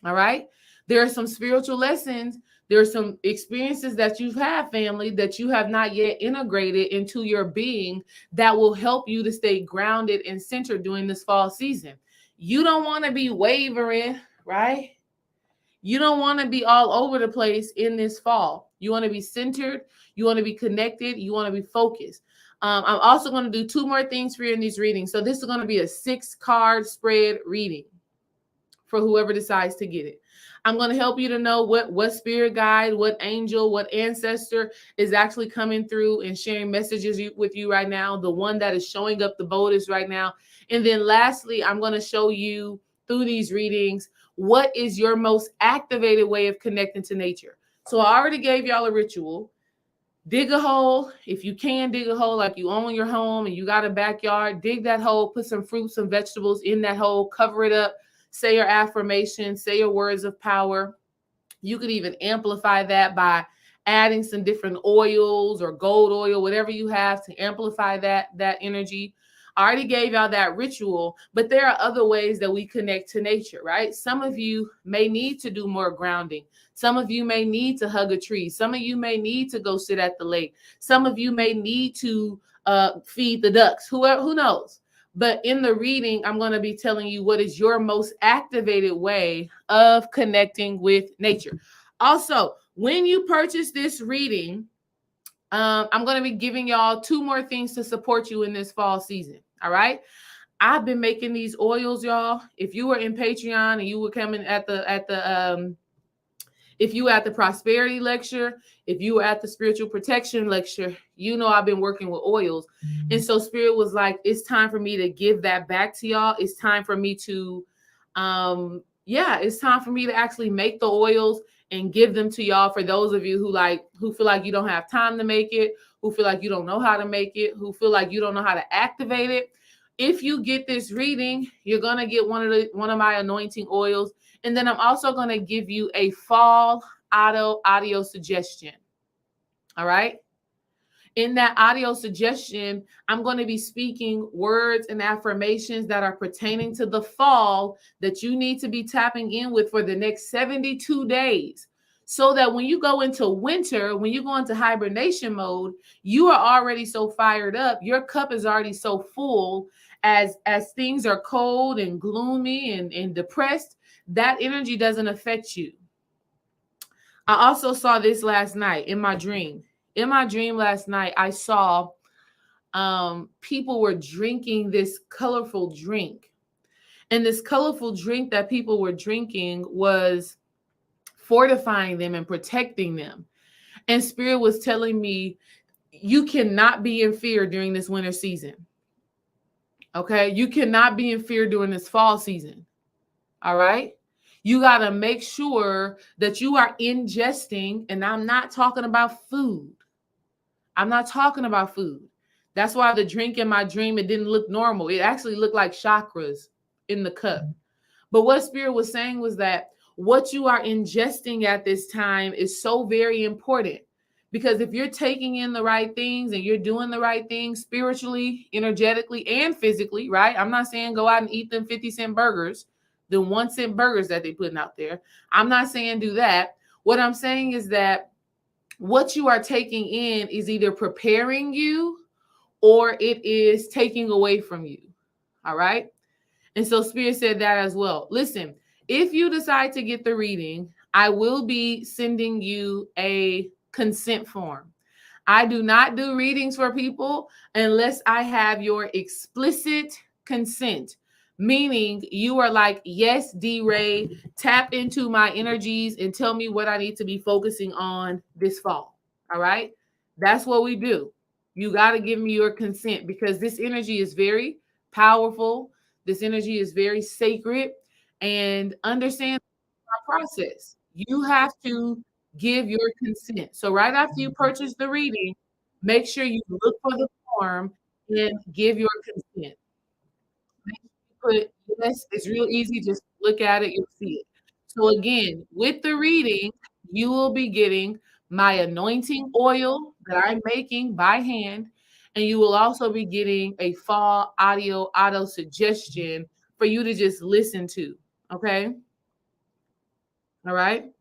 All right. There are some spiritual lessons. There are some experiences that you've had, family, that you have not yet integrated into your being that will help you to stay grounded and centered during this fall season. You don't want to be wavering, right? You don't want to be all over the place in this fall. You want to be centered. You want to be connected. You want to be focused. I'm also going to do two more things for you in these readings. So this is going to be a 6-card spread reading for whoever decides to get it. I'm going to help you to know what spirit guide, what angel, what ancestor is actually coming through and sharing messages with you right now, the one that is showing up the boldest right now. And then lastly, I'm going to show you through these readings what is your most activated way of connecting to nature. So I already gave y'all a ritual. Dig a hole. If you can dig a hole, like you own your home and you got a backyard, dig that hole, put some fruits and vegetables in that hole, cover it up, say your affirmations, say your words of power. You could even amplify that by adding some different oils or gold oil, whatever you have to amplify that energy. I already gave y'all that ritual, but there are other ways that we connect to nature, right? Some of you may need to do more grounding. Some of you may need to hug a tree. Some of you may need to go sit at the lake. Some of you may need to feed the ducks. Who knows? But in the reading, I'm going to be telling you what is your most activated way of connecting with nature. Also, when you purchase this reading, I'm going to be giving y'all 2 more things to support you in this fall season. All right. I've been making these oils, y'all. If you were in Patreon and you were coming if you were at the prosperity lecture, if you were at the spiritual protection lecture, you know I've been working with oils. And so Spirit was like, it's time for me to give that back to y'all. It's time for me to, it's time for me to actually make the oils and give them to y'all for those of you who feel like you don't have time to make it, who feel like you don't know how to make it, who feel like you don't know how to activate it. If you get this reading, you're going to get one of my anointing oils. And then I'm also going to give you a fall audio suggestion. All right. In that audio suggestion, I'm going to be speaking words and affirmations that are pertaining to the fall that you need to be tapping in with for the next 72 days. So that when you go into winter, when you go into hibernation mode, you are already so fired up. Your cup is already so full as things are cold and gloomy and depressed. That energy doesn't affect you. I also saw this last night in my dream. In my dream last night, I saw people were drinking this colorful drink. And this colorful drink that people were drinking was fortifying them and protecting them. And Spirit was telling me, you cannot be in fear during this winter season. Okay? You cannot be in fear during this fall season. All right? You got to make sure that you are ingesting, and I'm not talking about food. I'm not talking about food. That's why the drink in my dream, it didn't look normal. It actually looked like chakras in the cup. But what Spirit was saying was that what you are ingesting at this time is so very important. Because if you're taking in the right things and you're doing the right things spiritually, energetically, and physically, right? I'm not saying go out and eat them 50-cent burgers, the 1-cent burgers that they're putting out there. I'm not saying do that. What I'm saying is that what you are taking in is either preparing you or it is taking away from you. All right. And so Spirit said that as well. Listen, if you decide to get the reading, I will be sending you a consent form. I do not do readings for people unless I have your explicit consent. Meaning you are like, yes, D. Ray, tap into my energies and tell me what I need to be focusing on this fall. All right. That's what we do. You got to give me your consent because this energy is very powerful. This energy is very sacred, and understand my process. You have to give your consent. So right after you purchase the reading, make sure you look for the form and give your consent. Put yes, it's real easy. Just look at it, you'll see it. So again, with the reading, you will be getting my anointing oil that I'm making by hand, and you will also be getting a fall auto suggestion for you to just listen to. Okay. All right.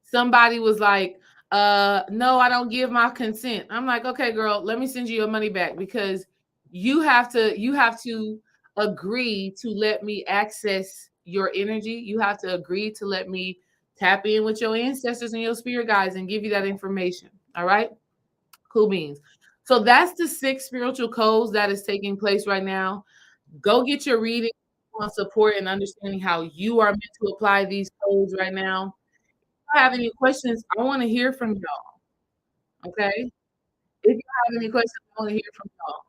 Somebody was like, no, I don't give my consent. I'm like, okay, girl, let me send you your money back because you have to agree to let me access your energy. You have to agree to let me tap in with your ancestors and your spirit guides and give you that information. All right. Cool beans. So that's the 6 spiritual codes that is taking place right now. Go get your reading on support and understanding how you are meant to apply these codes right now. If you have any questions, I want to hear from y'all. Okay. If you have any questions, I want to hear from y'all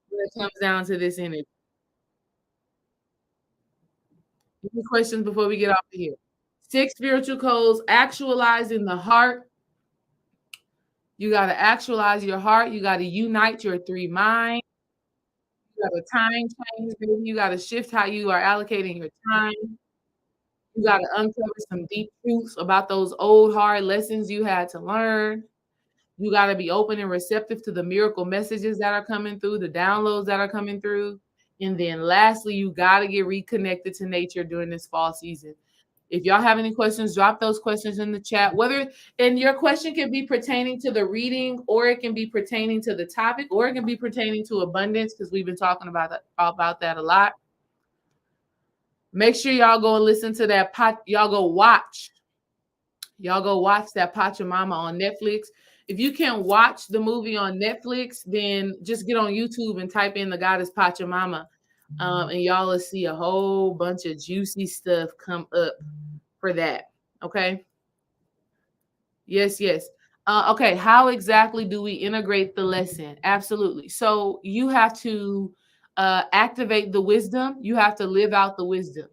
when it comes down to this energy. Any questions before we get off of here? 6 spiritual codes, actualizing the heart. You got to actualize your heart. You got to unite your 3 minds. You got to time change, baby. You got to shift how you are allocating your time. You got to uncover some deep truths about those old hard lessons you had to learn. You got to be open and receptive to the miracle messages that are coming through, the downloads that are coming through. And then lastly, you got to get reconnected to nature during this fall season. If y'all have any questions, drop those questions in the chat. And your question can be pertaining to the reading, or it can be pertaining to the topic, or it can be pertaining to abundance, because we've been talking about that a lot. Make sure y'all go and listen to that y'all go watch that Pachamama on Netflix. If you can watch the movie on Netflix, then just get on YouTube and type in the goddess Pachamama. And y'all will see a whole bunch of juicy stuff come up for that. Okay. Yes. Okay. How exactly do we integrate the lesson? Absolutely. So you have to activate the wisdom. You have to live out the wisdom.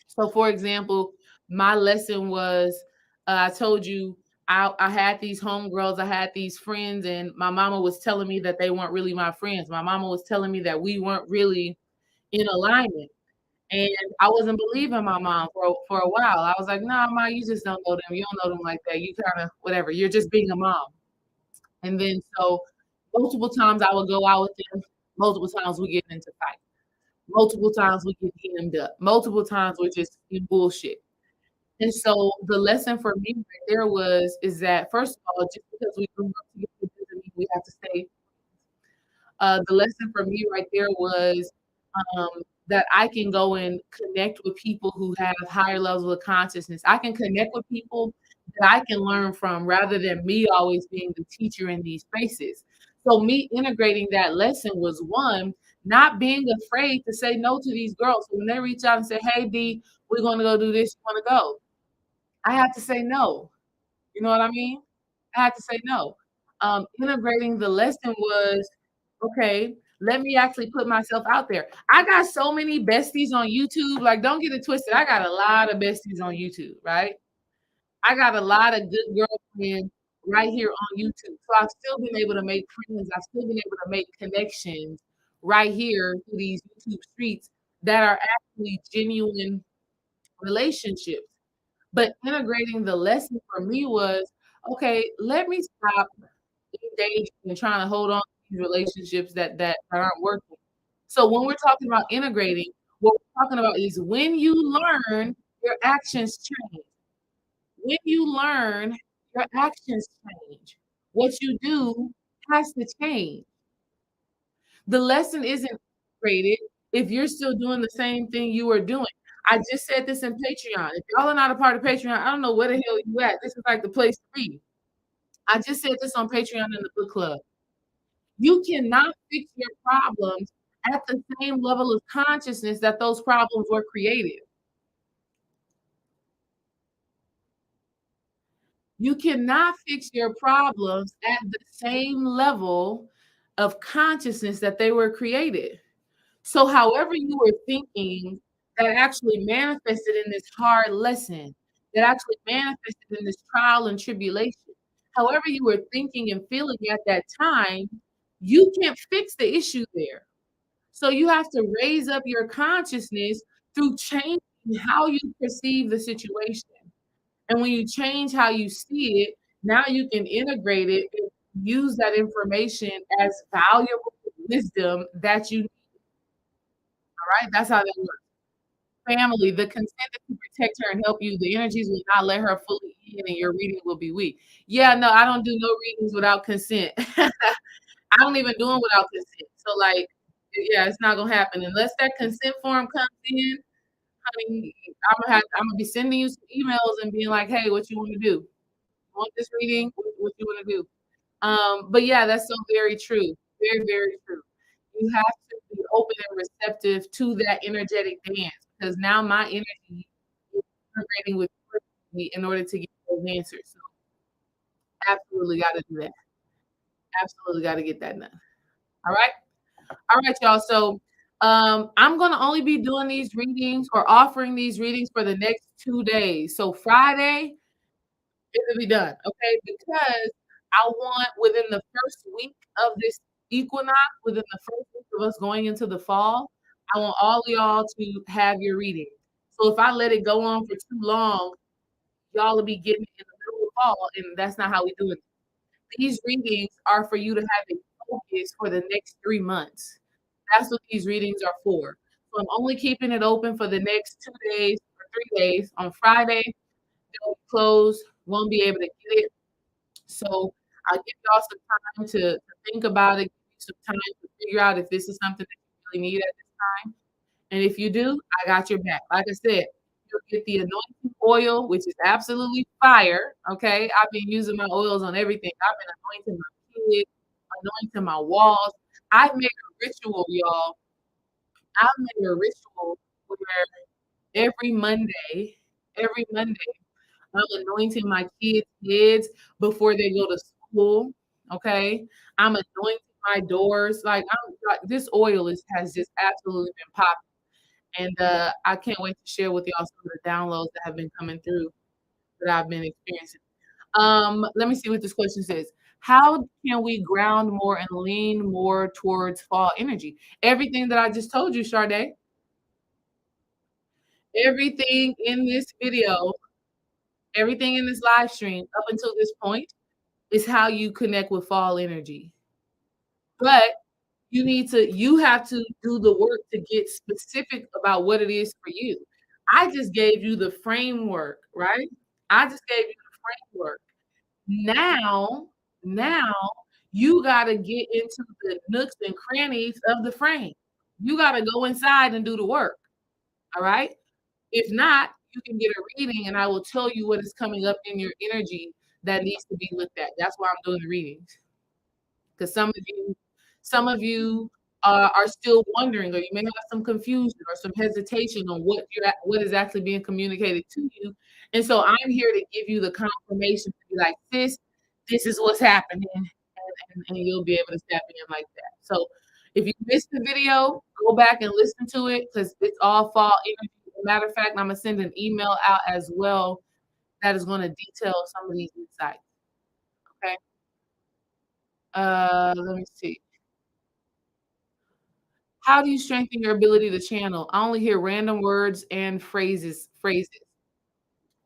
So, for example, my lesson was I told you I had these homegirls, I had these friends, and my mama was telling me that they weren't really my friends. My mama was telling me that we weren't really in alignment. And I wasn't believing my mom for a while. I was like, nah, ma, you just don't know them. You don't know them like that. You kind of whatever. You're just being a mom. And then so multiple times I would go out with them. Multiple times we get into fight. Multiple times we get hemmed up. Multiple times we're just in bullshit. And so the lesson for me right there is that first of all, just because we grew up together doesn't mean we have to stay. The lesson for me right there was um, that I can go and connect with people who have higher levels of consciousness. I can connect with people that I can learn from rather than me always being the teacher in these spaces. So me integrating that lesson was one, not being afraid to say no to these girls. So when they reach out and say, hey, D, we're going to go do this, you want to go? I had to say no. You know what I mean? I had to say no. Integrating the lesson was, okay, let me actually put myself out there. I got so many besties on YouTube. Like, don't get it twisted. I got a lot of besties on YouTube, right? I got a lot of good girlfriends right here on YouTube. So I've still been able to make friends. I've still been able to make connections right here through these YouTube streets that are actually genuine relationships. But integrating the lesson for me was, okay, let me stop engaging and trying to hold on to these relationships that aren't working. So when we're talking about integrating, what we're talking about is when you learn, your actions change. When you learn, your actions change. What you do has to change. The lesson isn't integrated if you're still doing the same thing you were doing. I just said this in Patreon. If y'all are not a part of Patreon, I don't know where the hell you at. This is like the place to be. I just said this on Patreon in the book club. You cannot fix your problems at the same level of consciousness that those problems were created. You cannot fix your problems at the same level of consciousness that they were created. So, however you were thinking, that actually manifested in this hard lesson, that actually manifested in this trial and tribulation. However you were thinking and feeling at that time, you can't fix the issue there. So you have to raise up your consciousness through changing how you perceive the situation. And when you change how you see it, now you can integrate it and use that information as valuable wisdom that you need. All right. That's how that works. Family, the consented to protect her and help you, the energies will not let her fully in and your reading will be weak. Yeah, no, I don't do no readings without consent. I don't even do them without consent. So like Yeah, it's not gonna happen unless that consent form comes in. Honey, I'm gonna be sending you some emails and being like, "Hey, what you want to do? You want this reading? What you want to do?" But yeah, that's so very true. Very, very true. You have to be open and receptive to that energetic dance because now my energy is integrating with your energy in order to get those answers. So absolutely got to do that. Absolutely got to get that done. All right. All right, y'all. So I'm gonna only be doing these readings or offering these readings for the next 2 days. So Friday, it'll be done, okay? Because I want within the first week of this equinox, within the first week of us going into the fall, I want all of y'all to have your reading. So if I let it go on for too long, y'all will be getting it in the middle of fall, and that's not how we do it. These readings are for you to have a focus for the next 3 months. That's what these readings are for. So I'm only keeping it open for the next 2 days or 3 days. On Friday, they'll be closed, won't be able to get it. So I'll give y'all some time to think about it, give you some time to figure out if this is something that you really need at this time. And if you do, I got your back. Like I said, you'll get the anointing oil, which is absolutely fire. Okay. I've been using my oils on everything. I've been anointing my kids, anointing my walls. I've made a ritual, y'all. I've made a ritual where every Monday, I'm anointing my kids' heads before they go to school. Okay. I'm anointing my doors. Like this oil has just absolutely been popping. And I can't wait to share with y'all some of the downloads that have been coming through that I've been experiencing. Let me see what this question says. How can we ground more and lean more towards fall energy? Everything that I just told you, Sade, everything in this video, everything in this live stream up until this point is how you connect with fall energy. But you have to do the work to get specific about what it is for you. I just gave you the framework, right? I just gave you the framework. Now, now you got to get into the nooks and crannies of the frame. You got to go inside and do the work. All right. If not, you can get a reading and I will tell you what is coming up in your energy that needs to be looked at. That's why I'm doing the readings. Because some of you are still wondering, or you may have some confusion or some hesitation on what is actually being communicated to you. And so I'm here to give you the confirmation to be like, this is what's happening, and you'll be able to step in like that. So if you missed the video, go back and listen to it because it's all fall energy. Matter of fact, I'm gonna send an email out as well that is going to detail some of these insights. Okay. Let me see. How do you strengthen your ability to channel? I only hear random words and phrases.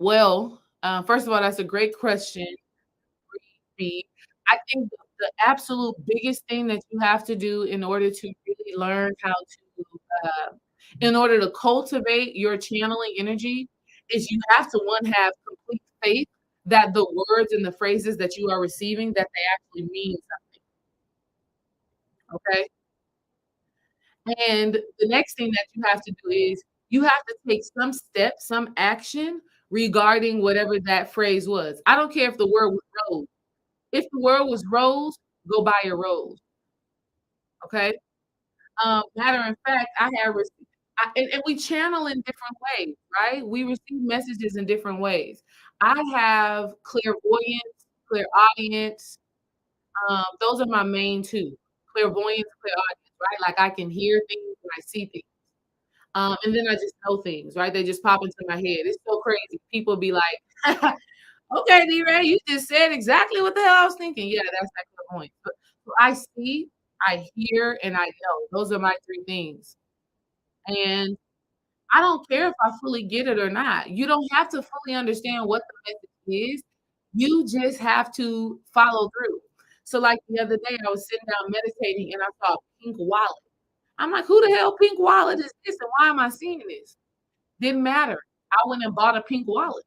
Well, first of all, that's a great question. B. I think the absolute biggest thing that you have to do in order to really learn how to, in order to cultivate your channeling energy, is you have to one have complete faith that the words and the phrases that you are receiving that they actually mean something. Okay. And the next thing that you have to do is you have to take some steps, some action regarding whatever that phrase was. I don't care if the word was rose. If the word was rose, go buy a rose. Okay. Matter of fact, I have received, and we channel in different ways, right? We receive messages in different ways. I have clairvoyance, clairaudience. Those are my main two: clairvoyance, clairaudience. Right? Like I can hear things and I see things. And then I just know things, right? They just pop into my head. It's so crazy. People be like, okay, D-Ray, you just said exactly what the hell I was thinking. Yeah, that's that clairvoyance. But so I see, I hear, and I know. Those are my three things. And I don't care if I fully get it or not. You don't have to fully understand what the message is. You just have to follow through. So, like the other day, I was sitting down meditating and I saw a pink wallet. I'm like, who the hell pink wallet is this? And why am I seeing this? Didn't matter. I went and bought a pink wallet.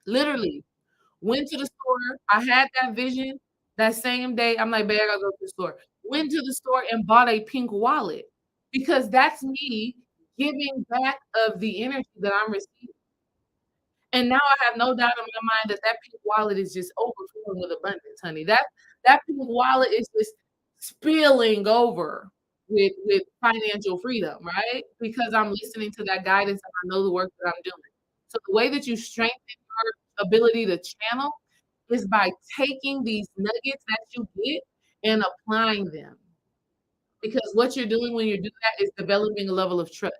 Literally. Went to the store. I had that vision that same day. I'm like, babe, I gotta go to the store. went to the store and bought a pink wallet because that's me giving back of the energy that I'm receiving. And now I have no doubt in my mind that that pink wallet is just overflowing with abundance, honey. That pink wallet is just spilling over with financial freedom, right? Because I'm listening to that guidance and I know the work that I'm doing. So the way that you strengthen your ability to channel is by taking these nuggets that you get and applying them. Because what you're doing when you do that is developing a level of trust.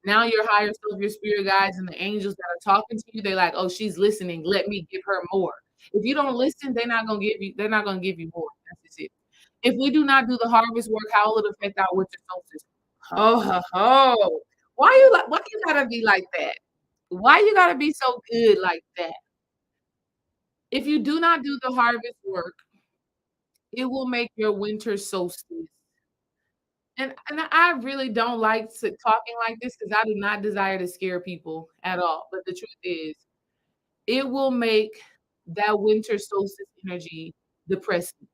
Now your higher self, your spirit guides, and the angels that are talking to you, they're like, "Oh, she's listening. Let me give her more." If you don't listen, they're not gonna give you. They're not gonna give you more. That's just it. If we do not do the harvest work, how will it affect our winter solstice? Oh, ho, ho. Why you like? Why you gotta be like that? Why you gotta be so good like that? If you do not do the harvest work, it will make your winter solstice. And I really don't like talking like this because I do not desire to scare people at all. But the truth is, it will make that winter solstice energy depressing.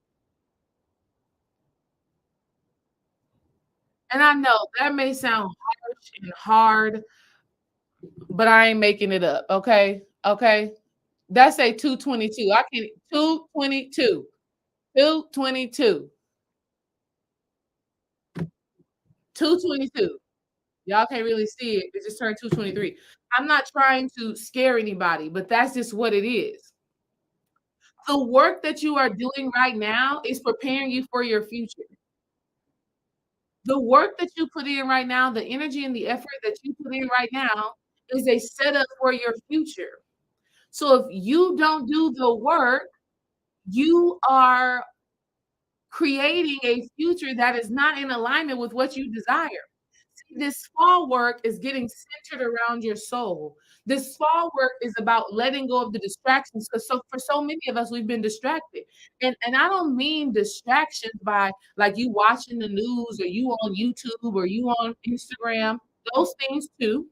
And I know that may sound harsh and hard, but I ain't making it up. Okay. Okay. That's a 222. I can 222. 222. 222. Y'all can't really see it. It just turned 223. I'm not trying to scare anybody, but that's just what it is. The work that you are doing right now is preparing you for your future. The work that you put in right now, the energy and the effort that you put in right now is a setup for your future. So if you don't do the work, you are creating a future that is not in alignment with what you desire. This fall work is getting centered around your soul. This fall work is about letting go of the distractions because for so many of us we've been distracted. And I don't mean distractions by like you watching the news or you on YouTube or you on Instagram. Those things too,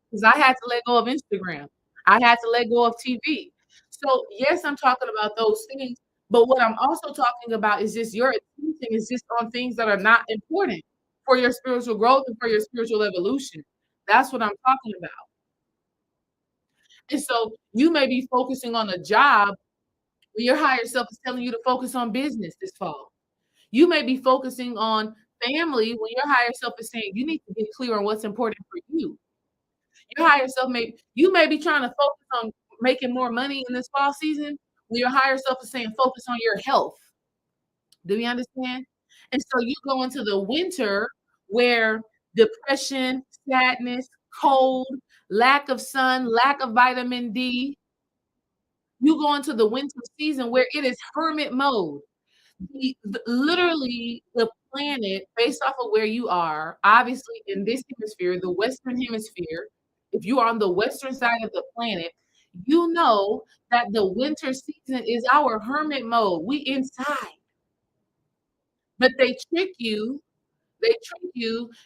because I had to let go of Instagram. I had to let go of TV. So yes, I'm talking about those things, but what I'm also talking about is just your attention is just on things that are not important for your spiritual growth and for your spiritual evolution. That's what I'm talking about. And so you may be focusing on a job when your higher self is telling you to focus on business this fall. You may be focusing on family when your higher self is saying you need to get clear on what's important for you. Your higher self may be trying to focus on making more money in this fall season when your higher self is saying focus on your health. Do you understand? And so you go into the winter where depression, sadness, cold, lack of sun, lack of vitamin D. You go into the winter season where it is hermit mode. Literally, the planet, based off of where you are, obviously in this hemisphere, the Western hemisphere, if you are on the Western side of the planet, you know that the winter season is our hermit mode. We inside. But they trick you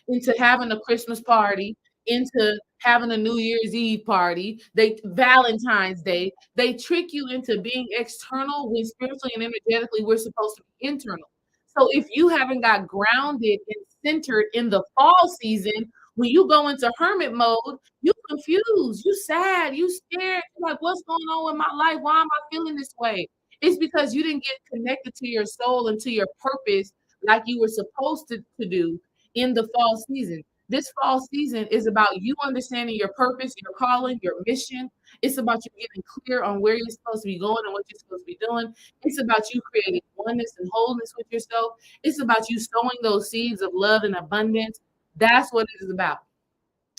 into having a Christmas party, into having a New Year's Eve party, they Valentine's Day. They trick you into being external when spiritually and energetically we're supposed to be internal. So if you haven't got grounded and centered in the fall season, when you go into hermit mode, you confused, you sad, you scared. You're like, what's going on with my life? Why am I feeling this way? It's because you didn't get connected to your soul and to your purpose like you were supposed to do in the fall season. This fall season is about you understanding your purpose, your calling, your mission. It's about you getting clear on where you're supposed to be going and what you're supposed to be doing. It's about you creating oneness and wholeness with yourself. It's about you sowing those seeds of love and abundance. That's what it is about.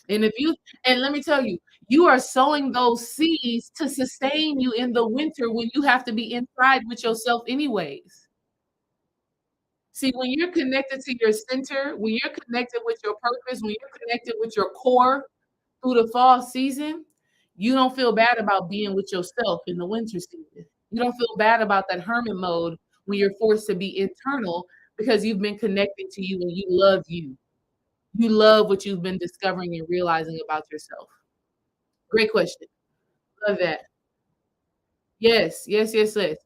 And if you, and let me tell you, you are sowing those seeds to sustain you in the winter when you have to be inside with yourself, anyways. See, when you're connected to your center, when you're connected with your purpose, when you're connected with your core through the fall season, you don't feel bad about being with yourself in the winter season. You don't feel bad about that hermit mode when you're forced to be internal because you've been connected to you and you love you. You love what you've been discovering and realizing about yourself. Great question. Love that. Yes, yes, yes, yes.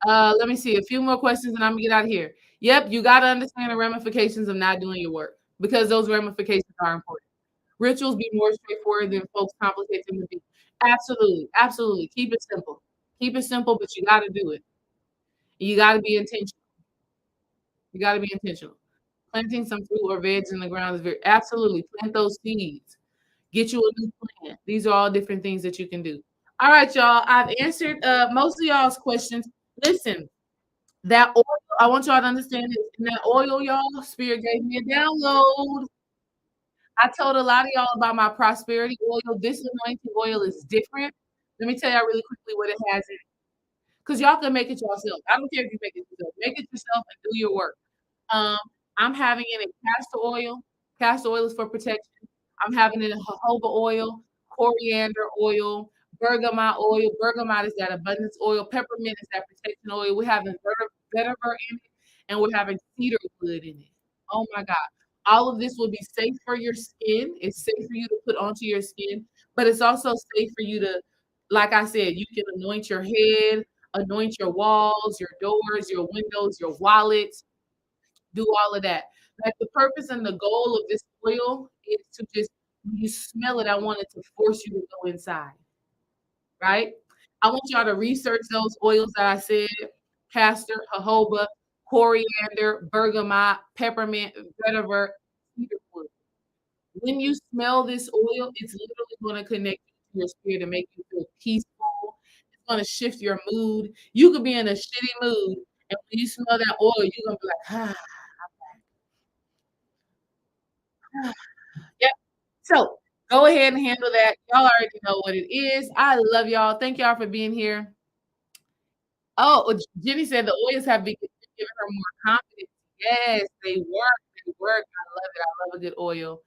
Let me see a few more questions and I'm gonna get out of here. Yep, you got to understand the ramifications of not doing your work because those ramifications are important. Rituals be more straightforward than folks complicate them to be. Absolutely, absolutely. Keep it simple. Keep it simple, but you got to do it. You got to be intentional. You got to be intentional. Planting some fruit or veg in the ground is very absolutely plant those seeds. Get you a new plant. These are all different things that you can do. All right, y'all. I've answered most of y'all's questions. Listen, that oil, I want y'all to understand this. And that oil, y'all, Spirit gave me a download. I told a lot of y'all about my prosperity oil. This anointing oil is different. Let me tell y'all really quickly what it has in it. Because y'all can make it yourself. I don't care if you make it yourself. Make it yourself and do your work. Um, I'm having it in castor oil. Castor oil is for protection. I'm having it in jojoba oil, coriander oil, bergamot oil. Bergamot is that abundance oil. Peppermint is that protection oil. We're having vetiver in it, and we're having cedar wood in it. Oh my God. All of this will be safe for your skin. It's safe for you to put onto your skin, but it's also safe for you to, like I said, you can anoint your head, anoint your walls, your doors, your windows, your wallets, do all of that. Like the purpose and the goal of this oil is to just, when you smell it, I want it to force you to go inside, right? I want y'all to research those oils that I said: castor, jojoba, coriander, bergamot, peppermint, vetiver, cedarwood. When you smell this oil, it's literally going to connect you to your spirit and make you feel peaceful. It's going to shift your mood. You could be in a shitty mood, and when you smell that oil, you're going to be like, ah. Yep. So go ahead and handle that. Y'all already know what it is. I love y'all. Thank y'all for being here. Oh, Jenny said the oils have been giving her more confidence. Yes, they work. They work. I love it. I love a good oil.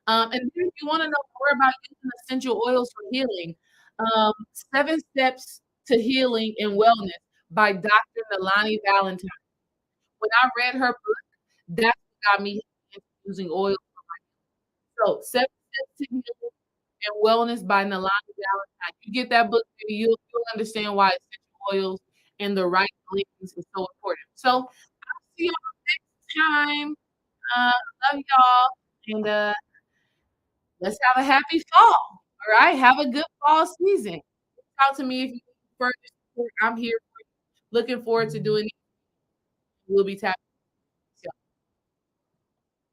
And then if you want to know more about using essential oils for healing, Seven Steps to Healing and Wellness by Dr. Nalani Valentine. When I read her book, that's what got me into using oil. So Seven Steps to Healing and Wellness by Nalani Valentine. You get that book, maybe you'll understand why essential oils and the right blends is so important. So I'll see y'all next time. Love y'all, and let's have a happy fall. All right, have a good fall season. Reach out to me if you need further support. I'm here for you. Looking forward to doing it. We'll be tapping.